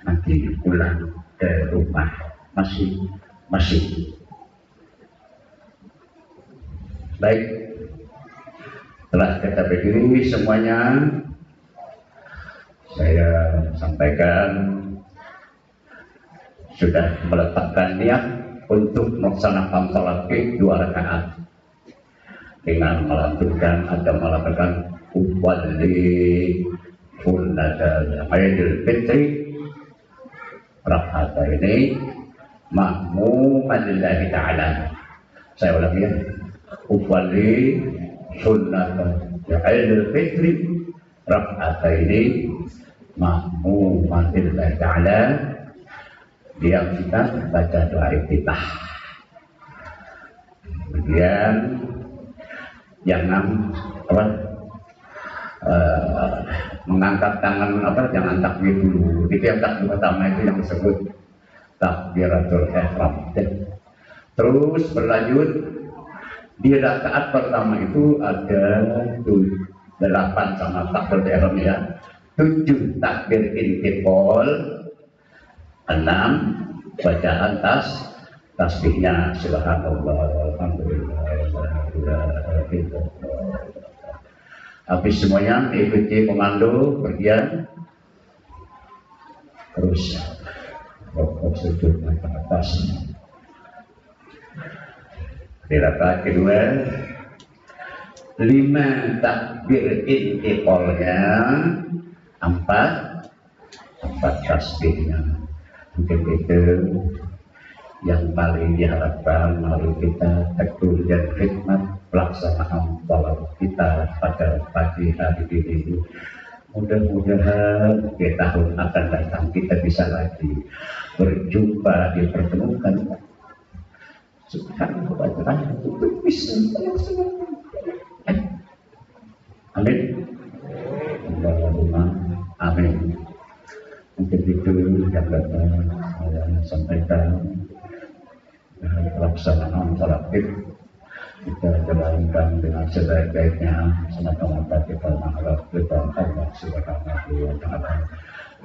[SPEAKER 6] nanti pulang ke rumah masing-masing. Baik, telah kita berdiri semuanya, saya sampaikan sudah meletakkan niat untuk melaksanakan salat Id 2 rakaat dengan melantunkan atau melakukan uwali sunnata Aidil Fitri rakaat ini ma'muman lillahi ta'ala. Saya ulangi ya, uwali sunnata Aidil Fitri rakaat ini ma'muman lillahi ta'ala. Diam kita baca doa iftitah. Kemudian jangan mengangkat tangan jangan takbir dulu. Itu yang takbir pertama itu yang disebut takbiratul ihram. Terus berlanjut di rakaat pertama itu ada 8 sama takbir ihram ya. 7 takbir intiqal, 6 bacaan tasbihnya subhanallah alhamdulillah la ilaha illallah. Habis semuanya ikuti komando bagian terus rokok sujud ke atas. Di rakaat kedua 5 takbir intiqalnya, 4 tasbihnya. Mungkin itu yang paling diharapkan. Mari kita tekun dan khidmat pelaksanaan salat kita pada pagi hari ini. Mudah-mudahan di tahun akan datang kita bisa lagi berjumpa, dipertemukan. Subhanallah, untuk bisa melaksanakan. Amin. Allahumma amin. Mungkin itu yang dapat saya sampaikan. Pelaksanaan salat Id kita jalankan dengan sebaik-baiknya. Semata-mata kita mengharap kepada Allah Subhanahu wa Ta'ala.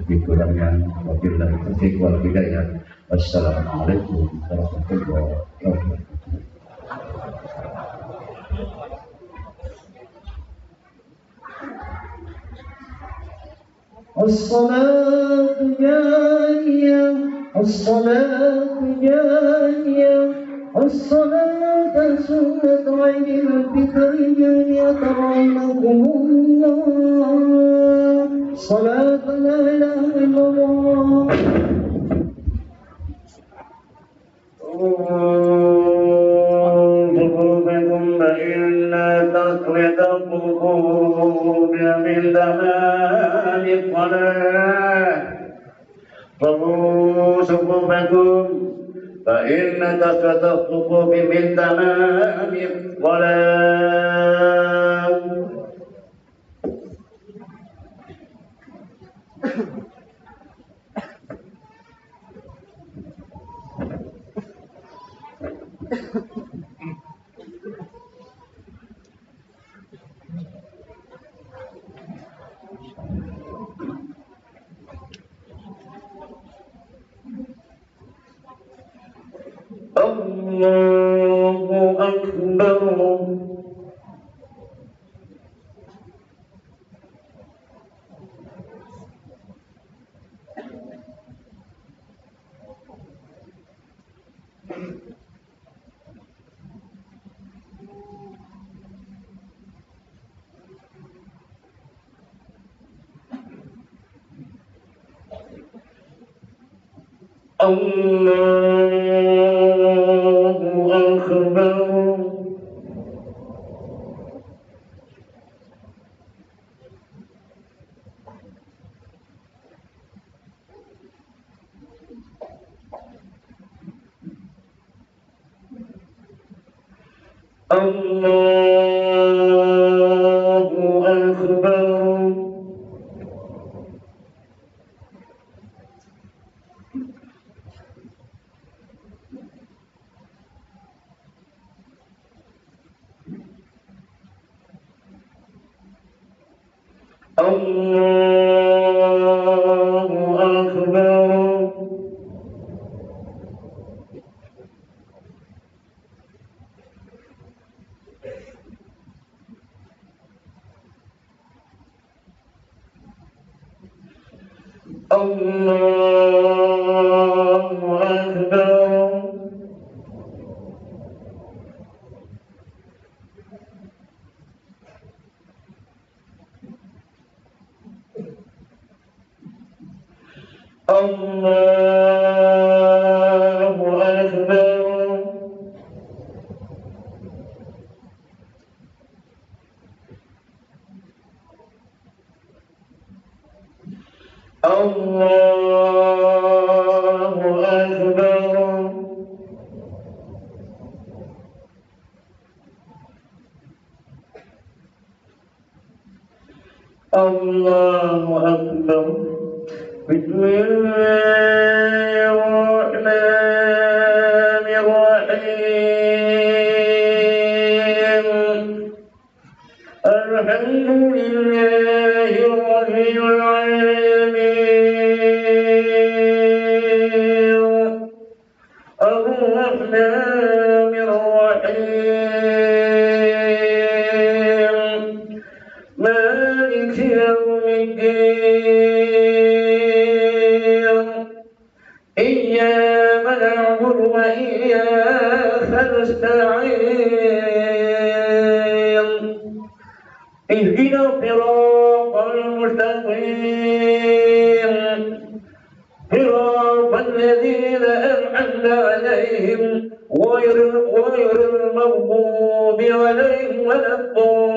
[SPEAKER 6] Lebih kurangnya wabillahi taufiq wal hidayah. Wassalamualaikum warahmatullahi wabarakatuh.
[SPEAKER 2] الصلاة جارية الصلاة جارية الصلاة سنة عيد الفطر جارية رحمكم الله. صلاة لا إله إلا الله. فإن تقوية القلوب من تمام الصلاة. صلوا صفوفكم فإن تقوية الصفوف من تمام الصلاة. Allahu Akbar. Allahu Akbar. الله أكبر. الله أكبر. الله أكبر. الله أكبر. الله أكبر. الله أكبر. بسم الله الرحمن الرحيم. الحمد لله رب العالمين الرحمن الرحيم مالك يوم الدين. إياك نعبد وإياك نستعين. اهدنا الصراط المستقيم صراط الذين أنعمت عليهم غير المغضوب عليهم ولا الضالين.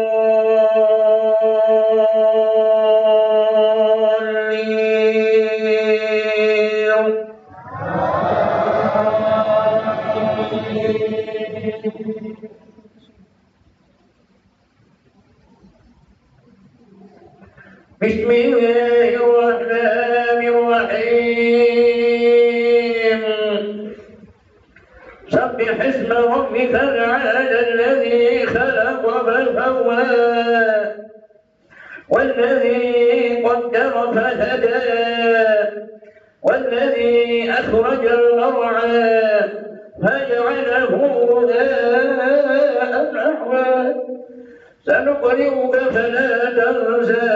[SPEAKER 2] بسم الله الرحمن الرحيم. سبح اسم ربك الأعلى الذي خلق فسوى والذي قدر فهدى والذي أخرج المرعى فجعله غثاء نحوا. سنقرئك فلا تنسى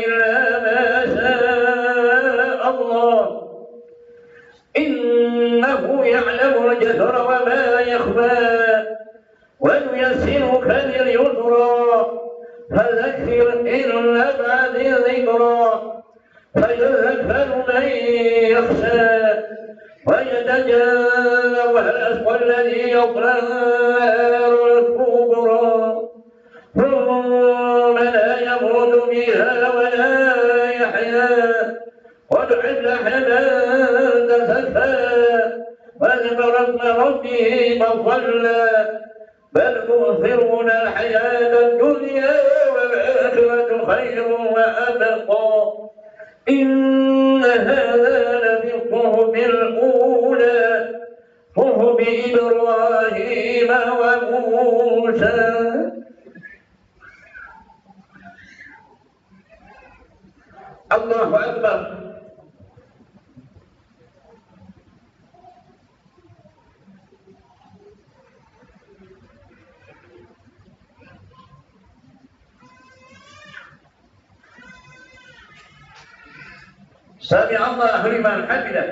[SPEAKER 2] إلا ما شاء الله إنه يعلم الجهر وما يخفى. ونيسرك لليسرى فذكر إن نفعت الذكرى فيذكر من يخشى ويتجنبها الأشقى الذي يصلى النار الكبرى ثم لا يموت بها ولا يحيا. قد أفلح من تزكى وذكر اسم ربه فصلى. بل تؤثرون الحياة الدنيا والآخرة خير وأبقى. إن هذا لفي الصحف الأولى صحف إبراهيم وموسى. الله أكبر. سمع الله لمن حمده.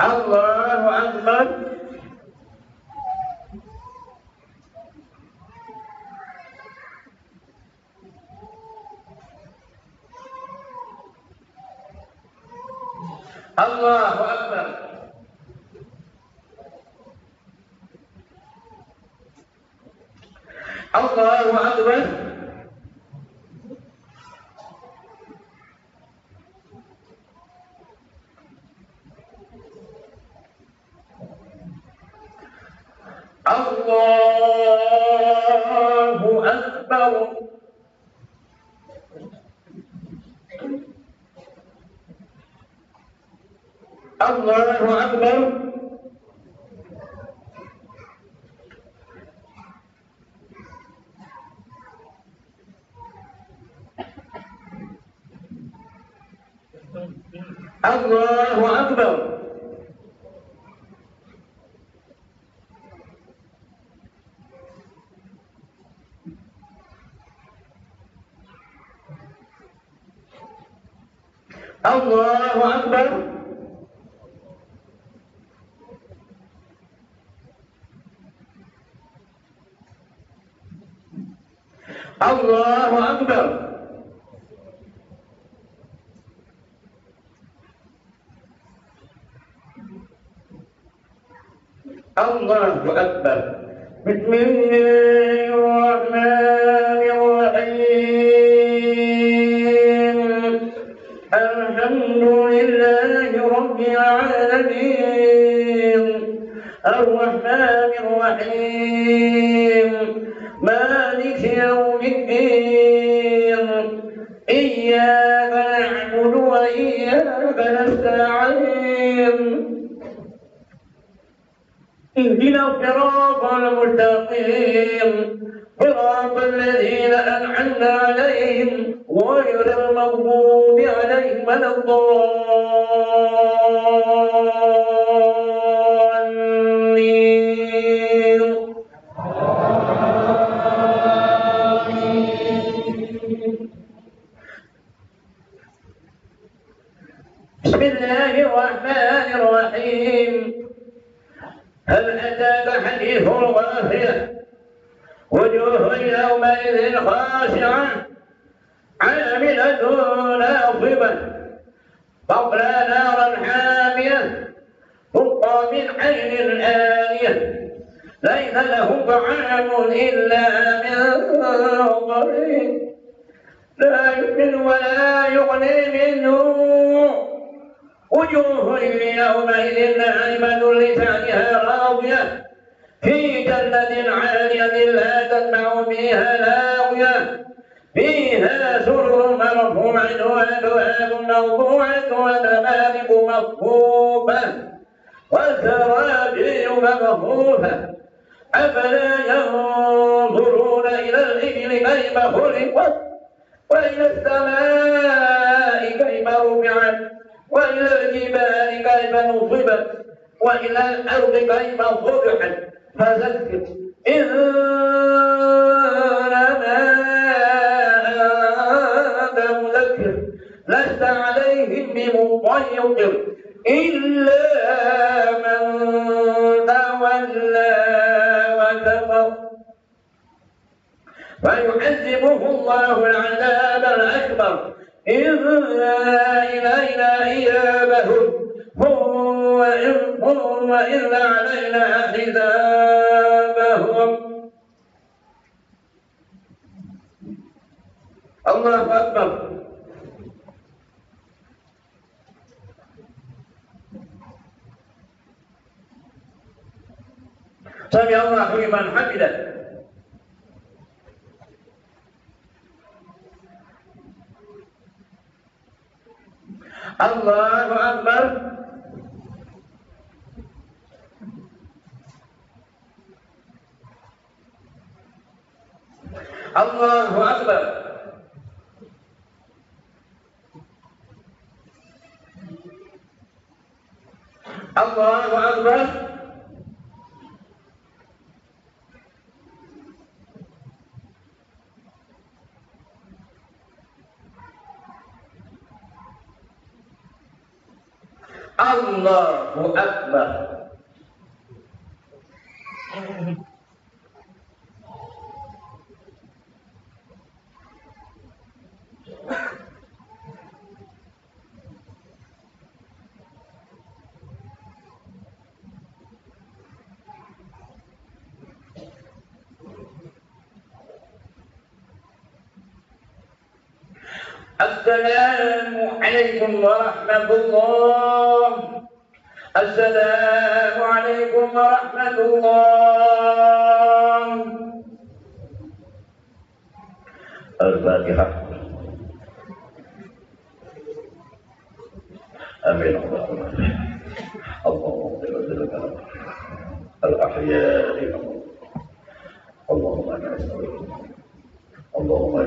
[SPEAKER 2] الله أكبر. الله أكبر. الله أكبر.
[SPEAKER 6] الله أكبر. الله أكبر. الله أكبر. الله أكبر. الله أكبر. الله أكبر. بسم الله الرحمن الرحيم. الحمد لله رب العالمين الرحمن الرحيم مالك يوم الدين إياك نعبد وإياك نستعين اهدنا الصراط المستقيم صراط الذين أنعمت عليهم غير المغضوب عليهم ولا الضالين. بسم الله الرحمن الرحيم. هل أتاك حديث الغاشية وجوه يومئذ خاشعة عاملة ناصبة تصلى نارا حامية تسقى من عين آنية ليس لهم طعام إلا من ضريع لا يسمن ولا يغني منه وجوه يومئذ ناعمة لسعيها راضية في جنة عالية لا تسمع فيها لاغية فيها سرر مرفوعة وأكواب موضوعة ونمارق مصفوفة وزرابي مبثوثة أفلا ينظرون إلى الإبل كيف خلقت وإلى السماء كيف رفعت وإلى الجبال كيف نصبت وإلى الأرض كيف صبحت فذكر إنما أنت مذكر لست عليهم بمسيطر إلا من تولى وكفر فيعذبه الله العذاب الأكبر إلا إلينا إيابهم ثم إلا علينا حسابهم. الله أكبر. سمع الله لمن حمده. الله أكبر. الله أكبر. الله أكبر. الله أكبر. السلام عليكم ورحمة الله
[SPEAKER 2] Assalamualaikum warahmatullahi. Al-Fatihah. Amin. Allahumma al-ahya Allahumma Allahumma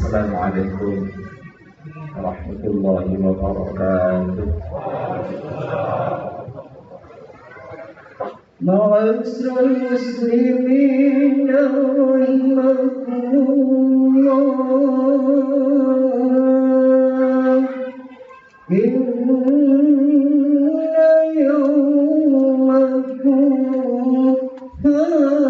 [SPEAKER 2] Assalamualaikum warahmatullahi wabarakatuh. Ma'asyiral muslimin rahimakumullah. Inna yawmakum hadza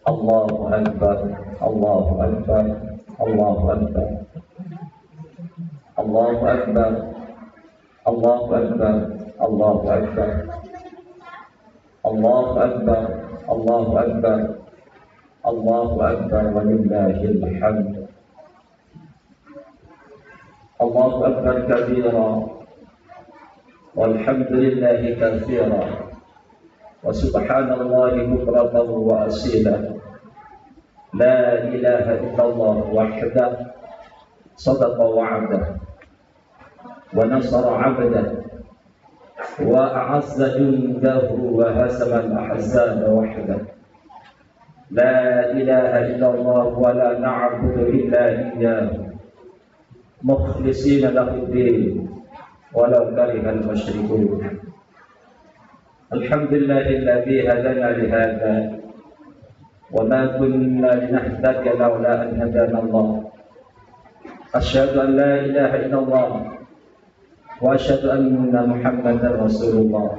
[SPEAKER 2] Allahu Akbar, Allahu Akbar, Allahu Akbar, Allahu Akbar, Allahu Akbar, Allahu Akbar, Allahu Akbar, Allahu Akbar, Allahu Akbar, walillahil hamd. Allahu Akbar kabira, walhamdulillahi katsira, wa subhanallahi bukratan wa asila. La ilaha illallah wahdah, sadaqa wa'adah, wa nasara 'abdah, wa a'azza jundahu wa hazama al-ahzaba wahdah. La ilaha illallah wa la na'budu illa iyyahu mukhlishina lahu-d-din walau karihal musyrikun. Alhamdulillahilladzi hadana li hadza wa ma kunna linahtadiya laula an hadana Allah. Asyhadu an la ilaha illallah wa asyhadu anna Muhammadar Rasulullah.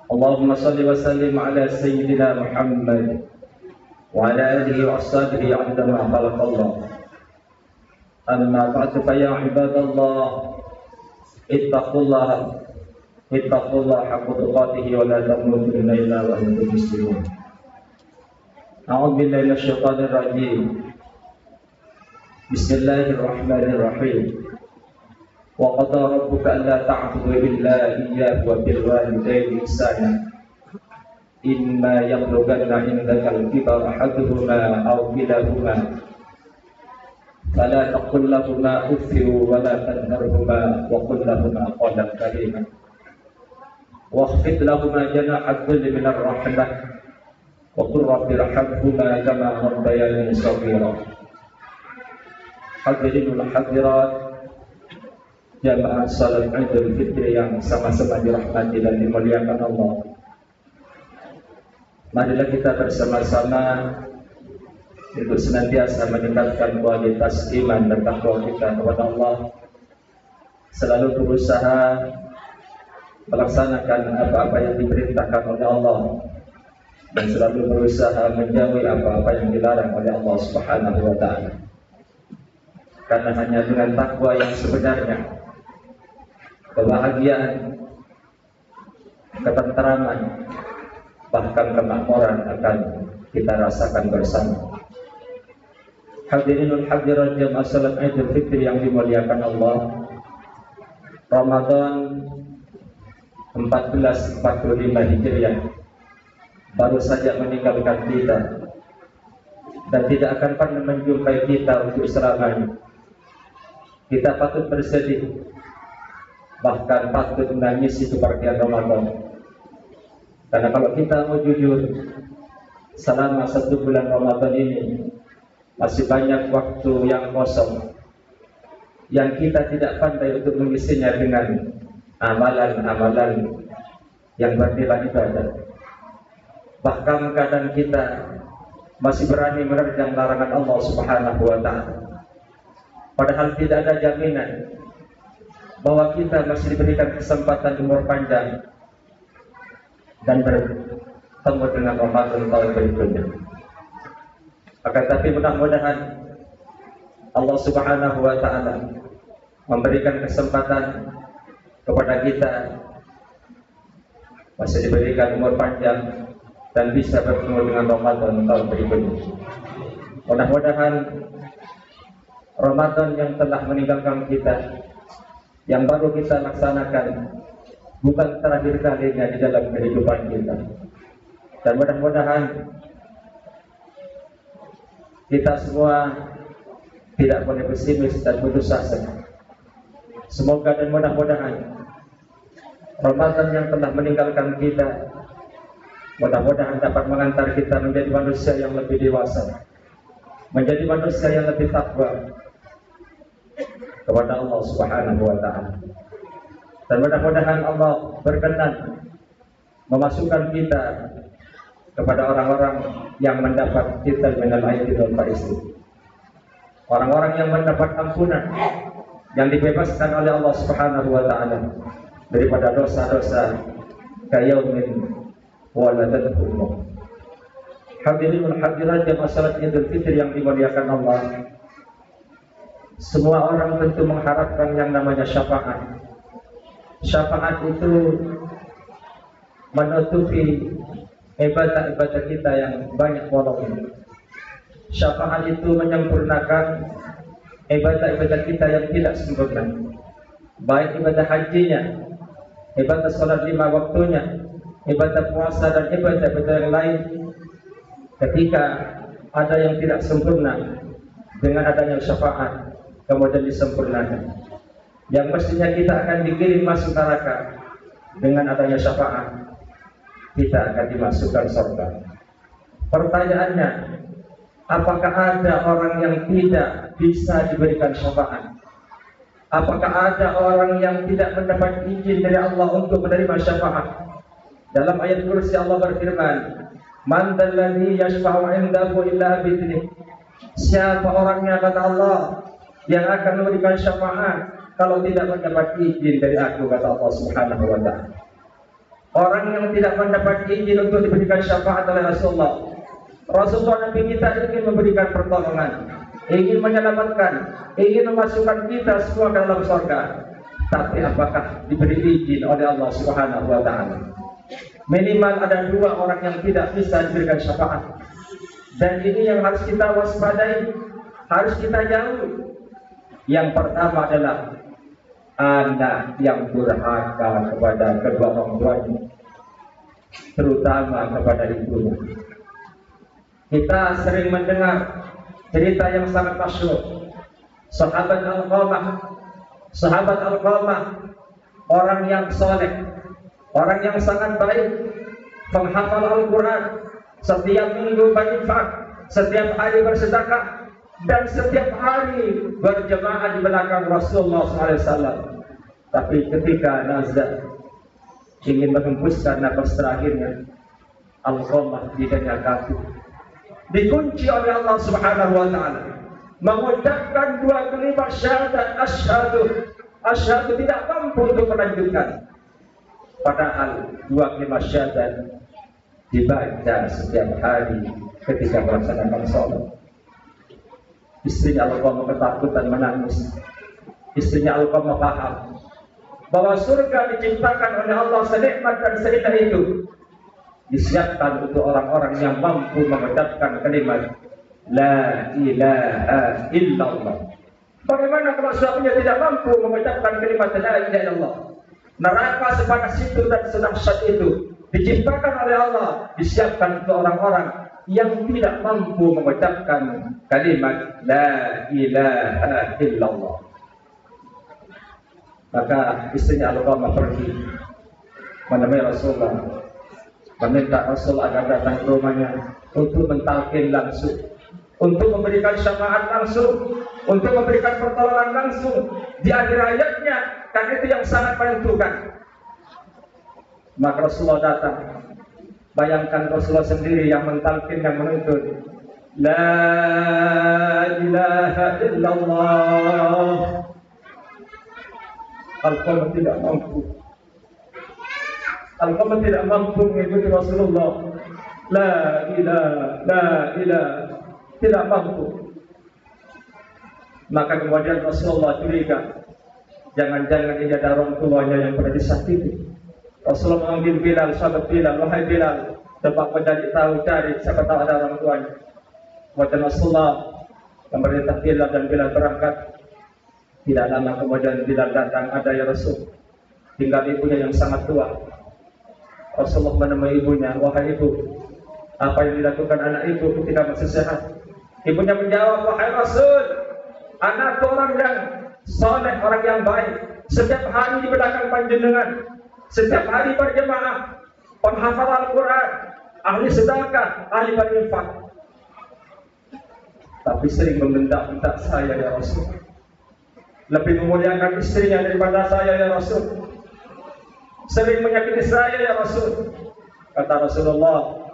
[SPEAKER 2] Allahumma salli wa sallim ala sayyidina Muhammad wa ala alihi wa ashabihi 'adda ma khalaqallah. Amma ba'du, fa ya ibadallah, ittaqullaha haqqa tuqatih wa la tamutunna illa wa antum muslimun. A'udzu billahi minasyaitonir rajim. Bismillahirrahmanirrahim. Wa qada rabbuka alla ta'budu illa iyyahu wa bil walidayni ihsana. Imma yablughanna indaka al-kibara ahaduhuma aw kilahuma fala taqul lahumā uff wa la tanharhumā wa qul lahumā qawlan karīmā wakhfid lahumā janāḥa adh-dhilli min ar-raḥmah wa qul rabbi irhamhumā kamā rabbayānī shaghīrā. Hadirin wal hadirat, jamaah salat Idul Fitri yang sama-sama dirahmati dan dimuliakan Allah. Marilah kita bersama-sama untuk senantiasa meningkatkan kualitas iman dan takwa kita kepada Allah, selalu berusaha melaksanakan apa-apa yang diperintahkan oleh Allah dan selalu berusaha menjauhi apa-apa yang dilarang oleh Allah Subhanahu wa ta'ala. Karena hanya dengan takwa yang sebenarnya kebahagiaan, ketenteraman, bahkan kemakmuran akan kita rasakan bersama. Hadirin wal hadirat jamaah salat Idul Fitri yang dimuliakan Allah, Ramadan 1445 Hijriah baru saja meninggalkan kita dan tidak akan pernah menjumpai kita untuk selamanya. Kita patut bersedih, bahkan patut menangis di kepergian Ramadan. Karena kalau kita mau jujur, selama 1 bulan Ramadan ini masih banyak waktu yang kosong yang kita tidak pandai untuk mengisinya dengan amalan-amalan yang bernilai ibadah. Bahkan kadang kita masih berani menerjang larangan Allah Subhanahu wa ta'ala, padahal tidak ada jaminan bahwa kita masih diberikan kesempatan umur panjang dan bertemu dengan Ramadan tahun berikutnya. Akan tapi mudah-mudahan Allah Subhanahu wa ta'ala memberikan kesempatan kepada kita, masih diberikan umur panjang dan bisa bertemu dengan Ramadan tahun berikutnya. Mudah-mudahan Ramadan yang telah meninggalkan kita, yang baru kita laksanakan, bukan terakhir kalinya di dalam kehidupan kita. Dan mudah-mudahan kita semua tidak boleh pesimis dan putus asa. Semoga dan mudah-mudahan Ramadan yang telah meninggalkan kita, mudah-mudahan dapat mengantar kita menjadi manusia yang lebih dewasa, menjadi manusia yang lebih takwa kepada Allah Subhanahu wa ta'ala. Dan mudah-mudahan Allah berkenan memasukkan kita kepada orang-orang yang mendapat titel minal aidin wal faizin, orang-orang yang mendapat ampunan, yang dibebaskan oleh Allah Subhanahu wa ta'ala daripada dosa-dosa kayaumin waladathu ummah. Hadirin wal hadirat jamaah salat Idul Fitri yang dimuliakan Allah. Semua orang tentu mengharapkan yang namanya syafaat. Syafaat itu menutupi ibadah-ibadah kita yang banyak bolong. Syafaat itu menyempurnakan ibadah-ibadah kita yang tidak sempurna, baik ibadah hajinya, ibadah salat 5 waktunya, ibadah puasa dan ibadah-ibadah yang lain. Ketika ada yang tidak sempurna, dengan adanya syafaat kemudian disempurnakan. Yang mestinya kita akan dikirim masuk neraka, dengan adanya syafaat kita akan dimasukkan surga. Pertanyaannya, apakah ada orang yang tidak bisa diberikan syafaat? Apakah ada orang yang tidak mendapat izin dari Allah untuk menerima syafaat? Dalam ayat kursi Allah berfirman, "Man dzalladzi yashfa'u 'indahu illa bi'idhnih." Siapa orangnya, kata Allah, yang akan memberikan syafaat kalau tidak mendapat izin dari aku, kata Allah Subhanahu wa ta'ala. Orang yang tidak mendapat izin untuk diberikan syafaat oleh Rasulullah Nabi kita ingin memberikan pertolongan, ingin menyelamatkan, ingin memasukkan kita semua ke dalam surga. Tapi apakah diberi izin oleh Allah Subhanahu wa ta'ala? Minimal ada 2 orang yang tidak bisa diberikan syafaat. Dan ini yang harus kita waspadai, harus kita jauhi. Yang pertama adalah anak yang durhaka kepada kedua orang tuanya, terutama kepada ibunya. Kita sering mendengar cerita yang sangat masyhur. Sahabat Al-Qamah, orang yang soleh, orang yang sangat baik, penghafal Al-Quran, setiap minggu berinfak, setiap hari bersedekah, dan setiap hari berjemaah di belakang Rasulullah SAW. Tapi ketika nazar ingin menghembuskan nafas terakhirnya, Al-Qamah lidahnya kaku, dikunci oleh Allah Subhanahu wa ta'ala, mengucapkan 2 kalimat syahadat, asyhadu, tidak mampu untuk melanjutkan. Padahal 2 kalimat syahadat dibaca setiap hari ketika melaksanakan sholat. Istrinya Al-Qamah ketakutan menangis. Istrinya Al-Qamah paham bahwa surga diciptakan oleh Allah senikmat dan seindah itu, disiapkan untuk orang-orang yang mampu mengucapkan kalimat La ilaha illallah. Bagaimana kalau suaminya tidak mampu mengucapkan kalimat La ilaha illallah? Neraka sepanas itu dan sedahsyat itu diciptakan oleh Allah, disiapkan untuk orang-orang yang tidak mampu mengucapkan kalimat La ilaha illallah. Maka istrinya Al-Qamah pergi menemui Rasulullah, meminta Rasul agar datang ke rumahnya untuk mentalkin langsung, untuk memberikan syafaat langsung, untuk memberikan pertolongan langsung di akhir hayatnya, karena itu yang sangat menentukan. Maka Rasulullah datang. Bayangkan Rasulullah sendiri yang mentalkin, yang menuntut La ilaha illallah. Al-Qamah tidak mampu. Al-Qamah tidak mampu mengikuti Rasulullah. La ilaha, tidak mampu. Maka kemudian Rasulullah curiga, jangan-jangan ini ada orang tuanya yang pernah disakiti. Rasulullah memanggil Bilal, sahabat Bilal, wahai Bilal, tempat menjadi tahu, cari siapa tahu ada orang tuanya. Kemudian Rasulullah memerintah Bilal dan Bilal berangkat. Tidak lama kemudian Bilal datang, ada ya Rasul, tinggal ibunya yang sangat tua. Rasulullah menemui ibunya, wahai ibu, apa yang dilakukan anak ibu ketika masih sehat? Ibunya menjawab, wahai Rasul, anakku orang yang soleh, orang yang baik, setiap hari di belakang panjenengan, setiap hari berjemaah, penghafal Al-Quran, ahli sedekah, ahli berinfak. Tapi sering membentak-bentak saya ya Rasul, lebih memuliakan istrinya daripada saya ya Rasul, sering menyakiti saya ya Rasul. Kata Rasulullah,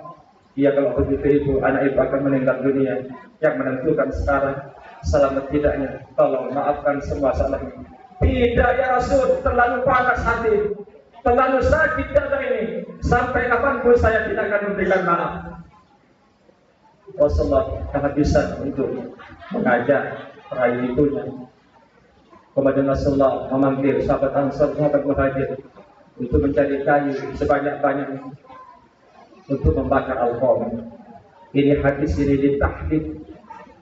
[SPEAKER 2] iya kalau begitu ibu, anak ibu akan meninggal dunia. Yang menentukan sekarang selamat tidaknya, tolong maafkan semua salahnya. Tidak ya Rasul, terlalu panas hati, terlalu sakit dada ini. sampai kapanpun saya tidak akan memberikan maaf. Rasulullah kehabisan untuk mengajak peraih ibunya. Kemudian Rasulullah memanggil sahabat Ansar, sahabat Muhajir untuk mencari kayu sebanyak-banyaknya untuk membakar alkohol. Ini hadis ini ditahdid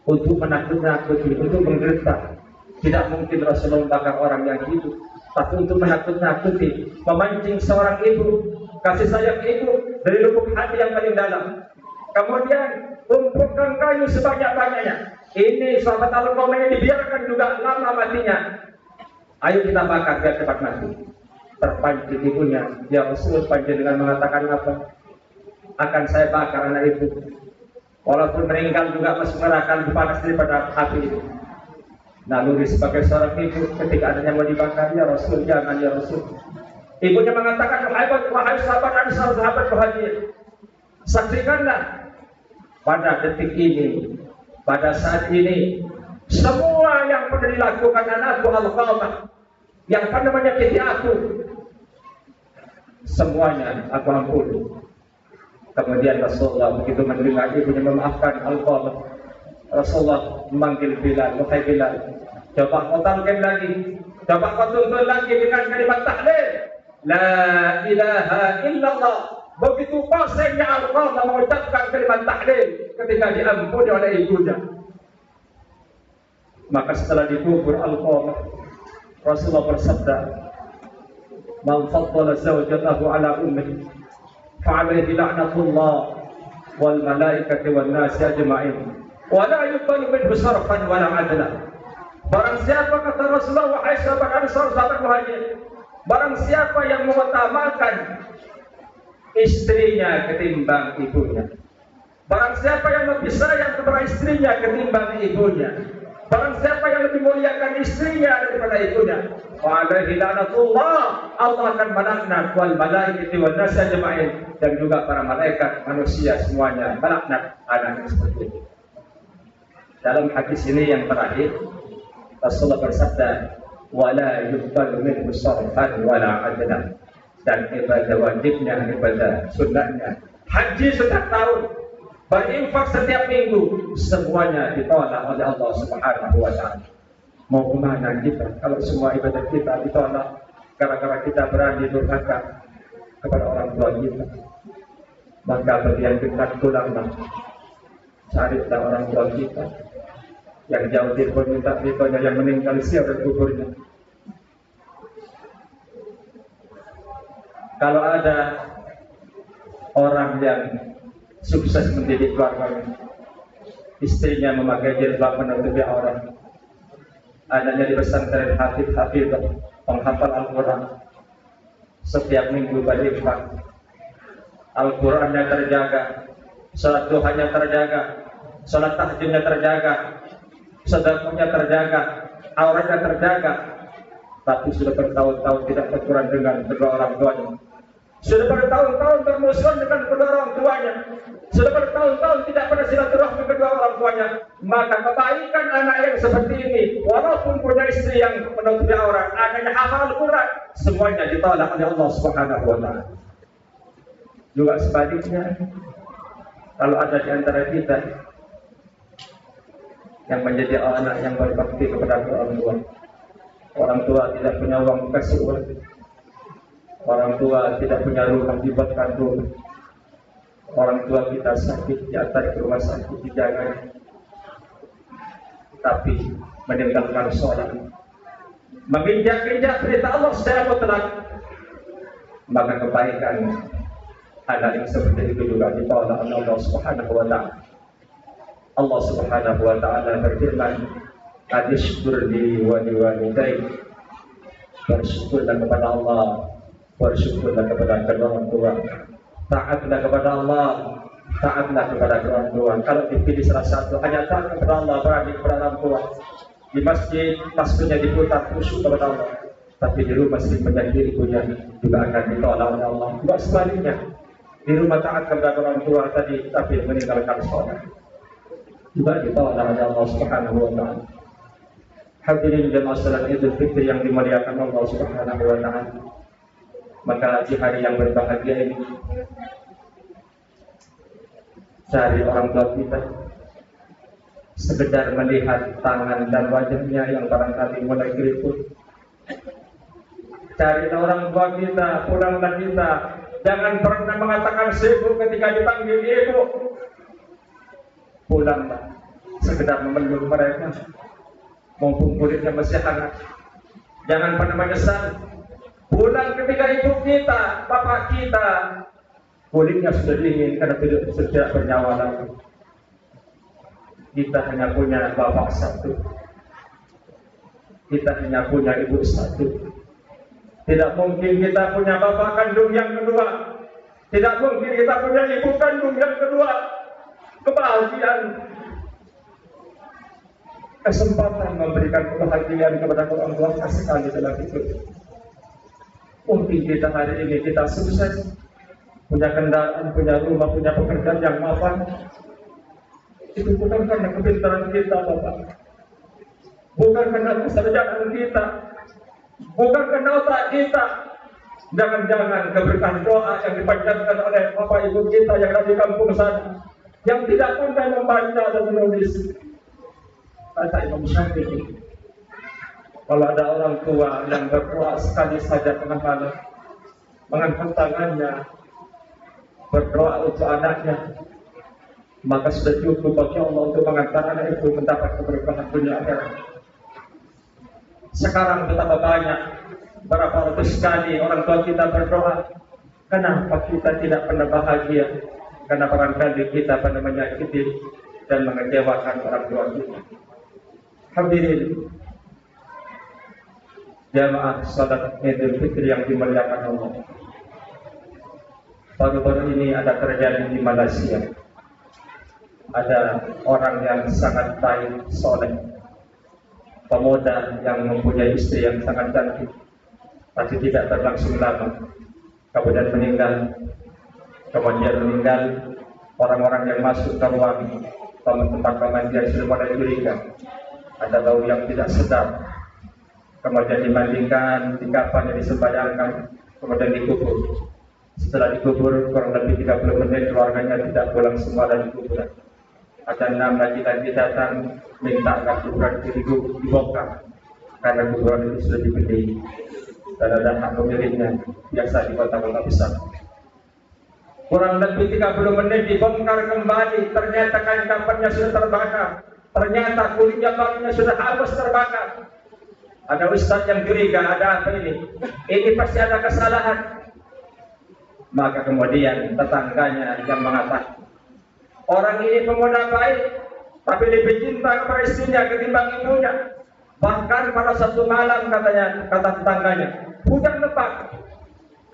[SPEAKER 2] untuk menakut-nakuti, untuk menggeletar. Tidak mungkin Rasulullah membakar orang yang hidup, tapi untuk menakut-nakuti, memancing seorang ibu, kasih sayang ibu dari lubuk hati yang paling dalam. Kemudian kumpulkan kayu sebanyak-banyaknya. Ini sahabat Al-Qawm ini dibiarkan juga lama matinya. Ayo kita bakar biar cepat mati. Terpancing ibunya, ya Rasul, panjenengan mengatakan apa? Akan saya bakar anak ibu. Walaupun meninggal juga masih merasakan lebih panas daripada api itu. Lalu sebagai seorang ibu, ketika adanya mau dibakar, ya Rasul, jangan ya Rasul. Ibunya mengatakan, wahai sahabat Ansar, sahabat Muhajir, saksikanlah pada detik ini, pada saat ini, semua yang pernah dilakukan anakku Al-Qamah, yang pernah menyakiti aku, semuanya aku ampuni. Kemudian Rasulullah begitu mendengar ibunya memaafkan Al-Qamah, Rasulullah memanggil Bilal, wahai Bilal, coba kau talqin lagi, coba kau tuntun lagi dengan kalimat tahlil, la ilaha illallah. Begitu fasihnya Al-Qamah mengucapkan kalimat tahlil ketika diampuni oleh ibunya. Maka setelah dikubur Al-Qamah, Rasulullah bersabda, "Man faddala zawjatahu ala ummihi, fa'alaihi la'natullah wal malaikati wan nasi ajma'in, wa la yuqbalu minhu sarfan wa la 'adla." Barang siapa, kata Rasulullah, wahai sahabat Ansar, sahabat Muhajir, barang siapa yang mengutamakan istrinya ketimbang ibunya, barang siapa yang lebih sayang kepada istrinya ketimbang ibunya, barang siapa yang lebih muliakan istrinya daripada ibunya, wa alaihi la'natullah, Allah akan melaknat, wal malaikati wan nasi ajma'in, dan juga para malaikat, manusia semuanya melaknat anak seperti itu. Dalam hadis ini yang terakhir, Rasulullah bersabda, wala yuqbalu minhu sarfan wala 'adlan. Dan ibadah wajibnya, ibadah sunnahnya, haji setiap tahun, berinfak setiap minggu, semuanya ditolak oleh Allah Subhanahu wa Ta'ala. Mau kemana kita kalau semua ibadah kita ditolak gara-gara kita berani durhaka kepada orang tua kita? Maka bagi yang dekat pulanglah, carilah orang tua kita yang jauh di minta ridhonya, yang meninggal siap dan kuburnya. Kalau ada orang yang sukses mendidik keluarganya, istrinya memakai jilbab menutupi aurat, anaknya di pesantren hafidh, penghafal Al-Quran, setiap minggu berinfak, Al-Qurannya terjaga, salat duhanya terjaga, salat tahajudnya terjaga, sedekahnya terjaga, auratnya terjaga, tapi sudah bertahun-tahun tidak berkurang dengan kedua orang tuanya. Sudah bertahun-tahun bermusuhan dengan kedua orang tuanya, sudah bertahun-tahun tidak pernah silaturahmi kedua orang tuanya. Maka kebaikan anak yang seperti ini, walaupun punya istri yang menutupi aurat, anaknya hafal Al-Quran, semuanya ditolak oleh Allah Subhanahu wa Ta'ala. Juga sebaliknya, kalau ada di antara kita yang menjadi anak yang berbakti kepada orang tua tidak punya uang kasih uang, orang tua tidak punya rumah dibuatkan rumah, orang tua kita sakit diantar ke rumah sakit dijaga, tapi meninggalkan sholat, menginjak-injak perintah Allah secara mutlak, maka kebaikan anak yang seperti itu juga ditolak oleh Allah Subhanahu wa Ta'ala. Allah Subhanahu wa Ta'ala berfirman, "Adishkurli wa liwalidayk." Bersyukurlah kepada Allah, bersyukurlah kepada kedua orang tua, taatlah kepada Allah, taatlah kepada kedua orang tua. Kalau dipilih salah satu, hanya taat kepada Allah, berani kepada orang tua. Di masjid tasbihnya diputar, khusyuk kepada Allah, tapi di rumah sering menyakiti ibunya juga akan ditolak oleh Allah. Juga sebaliknya, di rumah taat kepada orang tua tadi, tapi meninggalkan sholat, juga ditolak oleh Allah Subhanahu wa Ta'ala. Hadirin jemaah salat Idul Fitri yang dimuliakan Allah Subhanahu wa Ta'ala.
[SPEAKER 3] Maka di hari yang berbahagia ini, cari orang tua kita, sekedar melihat tangan dan wajahnya yang barangkali mulai keriput. Cari orang tua kita, pulanglah kita. Jangan pernah mengatakan sibuk ketika dipanggil ibu. Pulanglah, sekedar memeluk mereka, mumpung kulitnya masih hangat. Jangan pernah menyesal. Pulang ketika ibu kita, bapak kita, kulitnya sudah dingin karena tidak bernyawa lagi. Kita hanya punya bapak satu. Kita hanya punya ibu satu. Tidak mungkin kita punya bapak kandung yang kedua. Tidak mungkin kita punya ibu kandung yang kedua. Kebahagiaan, kesempatan memberikan kebahagiaan kepada orang tua sekali dalam hidup. Mungkin kita hari ini kita sukses, punya kendaraan, punya rumah, punya pekerjaan yang mapan. Itu bukan karena kepintaran kita, Bapak. Bukan karena kesejahteraan kita. Bukan karena otak kita. Jangan-jangan keberkahan doa yang dipanjatkan oleh Bapak Ibu kita yang ada di kampung sana, yang tidak pandai membaca dan menulis. Kata Imam Syafi'i, kalau ada orang tua yang berdoa sekali saja tengah malam, mengangkat tangannya, berdoa untuk anaknya, maka sudah cukup bagi Allah untuk mengantar anak itu mendapat keberkahan dunia akhirat. Sekarang betapa banyak, berapa ratus kali orang tua kita berdoa, kenapa kita tidak pernah bahagia? Karena barangkali kita pernah menyakiti dan mengecewakan orang tua kita. Hadirin jamaah salat Idul Fitri yang dimuliakan Allah. Baru-baru ini ada terjadi di Malaysia. Ada orang yang sangat baik, soleh, pemuda yang mempunyai istri yang sangat cantik, tapi tidak berlangsung lama, kemudian meninggal. Kemudian meninggal, orang-orang yang masuk ke ruang tempat pemandian sudah mulai curiga, ada bau yang tidak sedap. Kemudian dimandikan, dikafan, disembayangkan, kemudian dikubur. Setelah dikubur kurang lebih 30 menit, keluarganya tidak pulang semua dari kuburan. Ada 6 lagi datang minta agar kuburan itu dibongkar karena kuburan itu sudah dibeli dan ada hak pemiliknya, biasa di kota-kota besar. Kurang lebih 30 menit dibongkar kembali, ternyata kain kafannya sudah terbakar, ternyata kulitnya kafannya sudah habis terbakar. Ada ustaz yang curiga, ada apa ini? Ini pasti ada kesalahan. Maka kemudian tetangganya yang mengatakan, orang ini pemuda baik, tapi lebih cinta kepada istrinya ketimbang ibunya. Bahkan pada satu malam katanya, kata tetangganya, hujan lebat,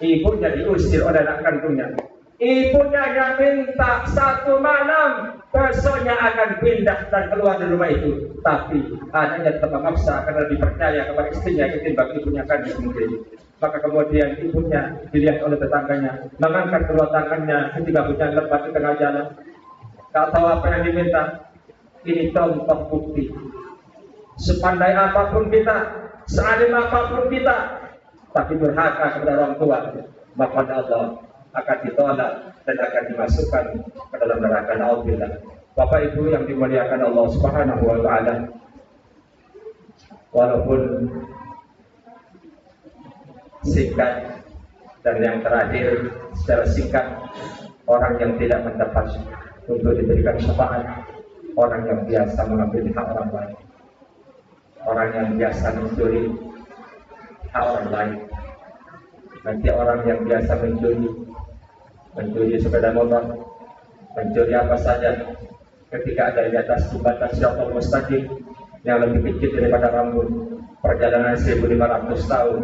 [SPEAKER 3] ibunya diusir oleh anak kandungnya. Ibunya yang minta satu malam, besoknya akan pindah dan keluar dari rumah itu. Tapi anaknya tetap memaksa karena dipercaya kepada istrinya ketimbang ibunya kandung sendiri. Maka kemudian ibunya dilihat oleh tetangganya, mengangkat kedua tangannya ketika hujan lebat di tengah jalan. Tak tahu apa yang diminta. Ini contoh bukti. Sepandai apapun kita, seadil apapun kita, tapi durhaka kepada orang tua, maka Allah akan ditolak dan akan dimasukkan ke dalam neraka. Na'udzubillah. Bapak Ibu yang dimuliakan Allah Subhanahu wa taala, walaupun singkat dan yang terakhir secara singkat, orang yang tidak mendapat untuk diberikan syafaat, orang yang biasa mengambil hak orang lain, orang yang biasa mencuri hak orang lain. Nanti orang yang biasa mencuri sepeda motor, mencuri apa saja, ketika ada di atas jembatan Siratal Mustaqim yang lebih kecil daripada rambut, perjalanan 1500 tahun,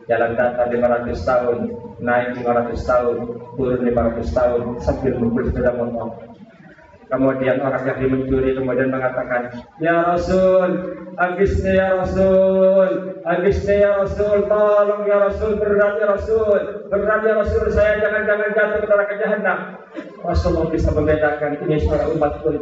[SPEAKER 3] jalan datar 500 tahun, naik 500 tahun, turun 500 tahun sambil memukul sepeda motor. Kemudian orang yang mencuri kemudian mengatakan, ya Rasul, agisni ya Rasul, agisni ya Rasul, tolong ya Rasul, berat ya Rasul, berat ya Rasul, saya jangan jatuh ke neraka jahanam. Rasulullah bisa membedakan ini suara umat pun.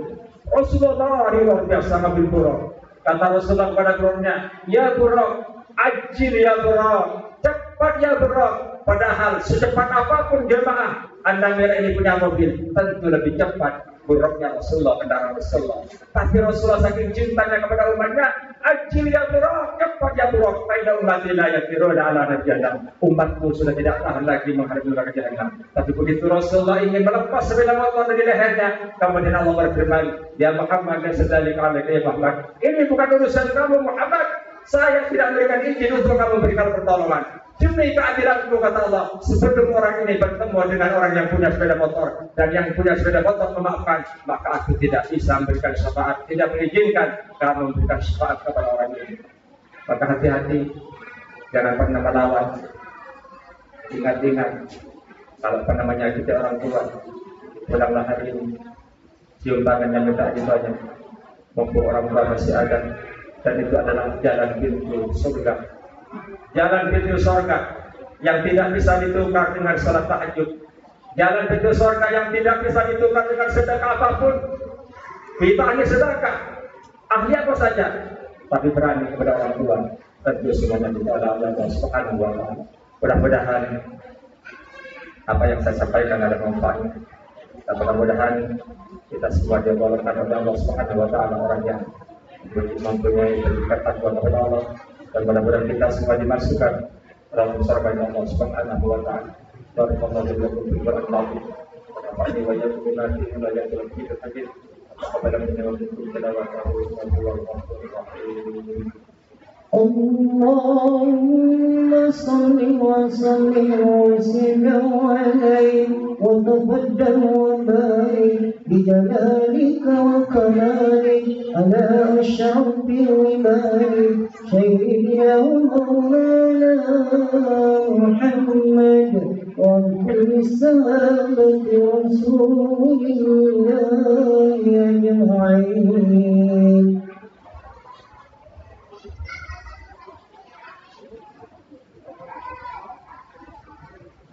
[SPEAKER 3] Rasulullah luar biasa ngambil buruk. Kata Rasulullah kepada buruknya, ya buruk, ajil ya buruk, cepat ya buruk. Padahal secepat apapun jemaah An-Namira ini punya mobil, tentu lebih cepat buruknya Rasulullah, kendaraan Rasulullah. Tapi Rasulullah saking cintanya kepada umatnya, ajil ya buruk, cepat ya buruk. Faida umatillah ya firuna ala najjana. Umatku sudah tidak tahan lagi menghadapi neraka jahanam. Tapi begitu Rasulullah ingin melepas sepeda motor dari lehernya, kemudian Allah berfirman, ya Muhammad dan sedalika alaika ya Muhammad. Ini bukan urusan kamu Muhammad. Saya tidak memberikan izin untuk kamu berikan pertolongan. Demi keadilanku kata Allah, sebelum orang ini bertemu dengan orang yang punya sepeda motor dan yang punya sepeda motor memaafkan, maka aku tidak bisa memberikan syafaat, tidak mengizinkan kamu memberikan syafaat kepada orang ini. Maka hati-hati, jangan pernah melawan. Ingat-ingat, kalau pernah menyakiti orang tua, pulanglah hari ini, cium tangan yang minta banyak, mumpung orang tua masih ada, dan itu adalah jalan pintu surga. Jalan pintu surga yang tidak bisa ditukar dengan salat tahajud. Jalan pintu surga yang tidak bisa ditukar dengan sedekah apapun. Kita hanya sedekah, ahli apa saja, tapi berani kepada orang tua. Tentu semuanya di dalam Allah Subhanahu wa Ta'ala. Mudah-mudahan apa yang saya sampaikan ada manfaatnya. Dan mudah-mudahan kita semua digolongkan oleh Allah Subhanahu wa Ta'ala orang yang mempunyai kedekatan kepada Allah. Dan mudah-mudahan kita semua dimasukkan dalam surga Allah Subhanahu wa Ta'ala. Barakallahu lakum fi barakatuh. Wa nafa'ani wa iyyakum nanti mulayyatul kitabin. Kepada menyebutkan tilawatahu sallallahu alaihi wasallam.
[SPEAKER 7] اللهم صل وسلم وسلم عليه وتقدم وبارك بجلالك وكمالك على أشرف عبادك سيدنا مولانا محمد وكل الصحابة رسول الله أجمعين.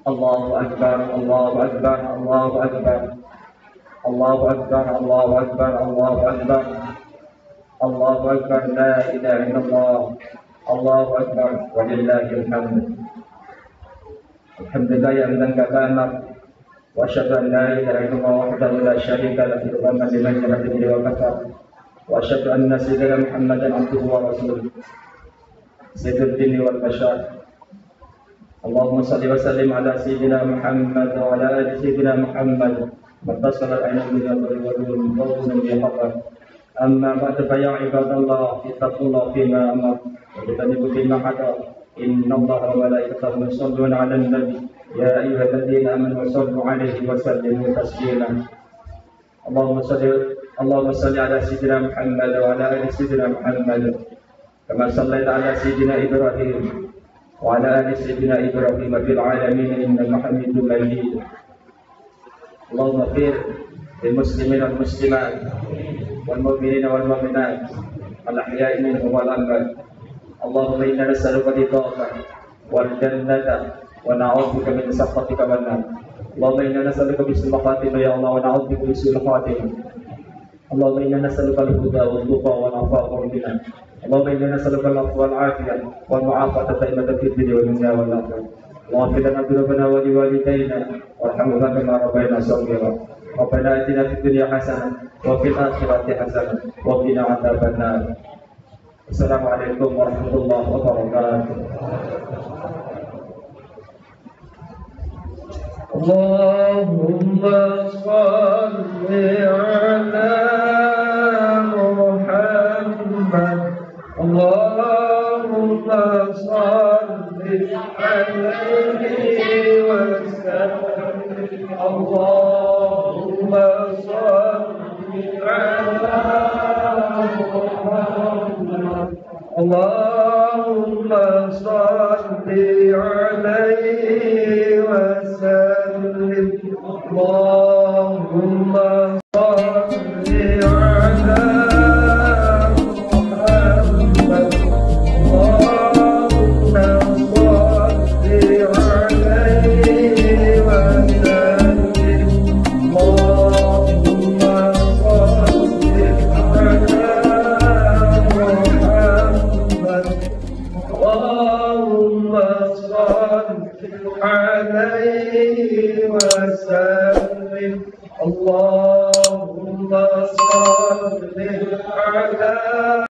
[SPEAKER 2] Allahu Akbar, Allahu Akbar, Allahu Akbar, Allahu Akbar, Allahu Akbar, Allahu Akbar, Allahu Akbar, la ilaha illallah, Allahu Akbar, walillahil hamd. Alhamdulillah yang kafaana wa asyhadu an la ilaha illallah wahdahu la syarika lahu wa liman yahdihi wa kafar wa asyhadu anna sayyidina Muhammadan abduhu wa rasuluh sayyidul jinni wal bashar. Allahumma salli wa sallim ala sayyidina Muhammad wa ala ali sayyidina Muhammad mattasalat aynahu min al-wadun wa bi haqqan. Amma ba'du fa ya ibadallah ittaqullaha fima amar wa tajtanibu fima hadar. Innallaha wa malaikatahu yusalluna 'alan nabi ya ayyuhalladzina amanu sallu 'alaihi wa sallimu taslima. Allahumma salli ala sayyidina Muhammad wa ala ali sayyidina Muhammad kama sallaita ala sayyidina Ibrahim وعلى آل سيدنا إبراهيم في العالمين إنك حميد مجيد. اللهم اغفر للمسلمين والمسلمات والمؤمنين والمؤمنات الأحياء منهم والأموات. اللهم إنا نسألك رضاك والجنة ونعوذ بك من سخطك والنار. اللهم إنا نسألك بحسن الخاتمة يا الله ونعوذ بك من سوء الخاتمة. اللهم إنا نسألك الهدى والتقى والعفاف والغنى. اللهم إنا نسألك العفو والعافية والمعافاة الدائمة في الدنيا والدنيا والآخرة. اللهم اغفر لنا ذنوبنا ولوالدينا وارحمنا كما ربينا صغيرا. ربنا آتنا في الدنيا حسنة وفي الآخرة حسنة وقنا عذاب النار. السلام عليكم ورحمة الله وبركاته. اللهم صل على محمد. اللهم صل عليه وسلم. اللهم صل على محمد. اللهم صل عليه وسلم. اللهم عليه وسلم اللهم صل على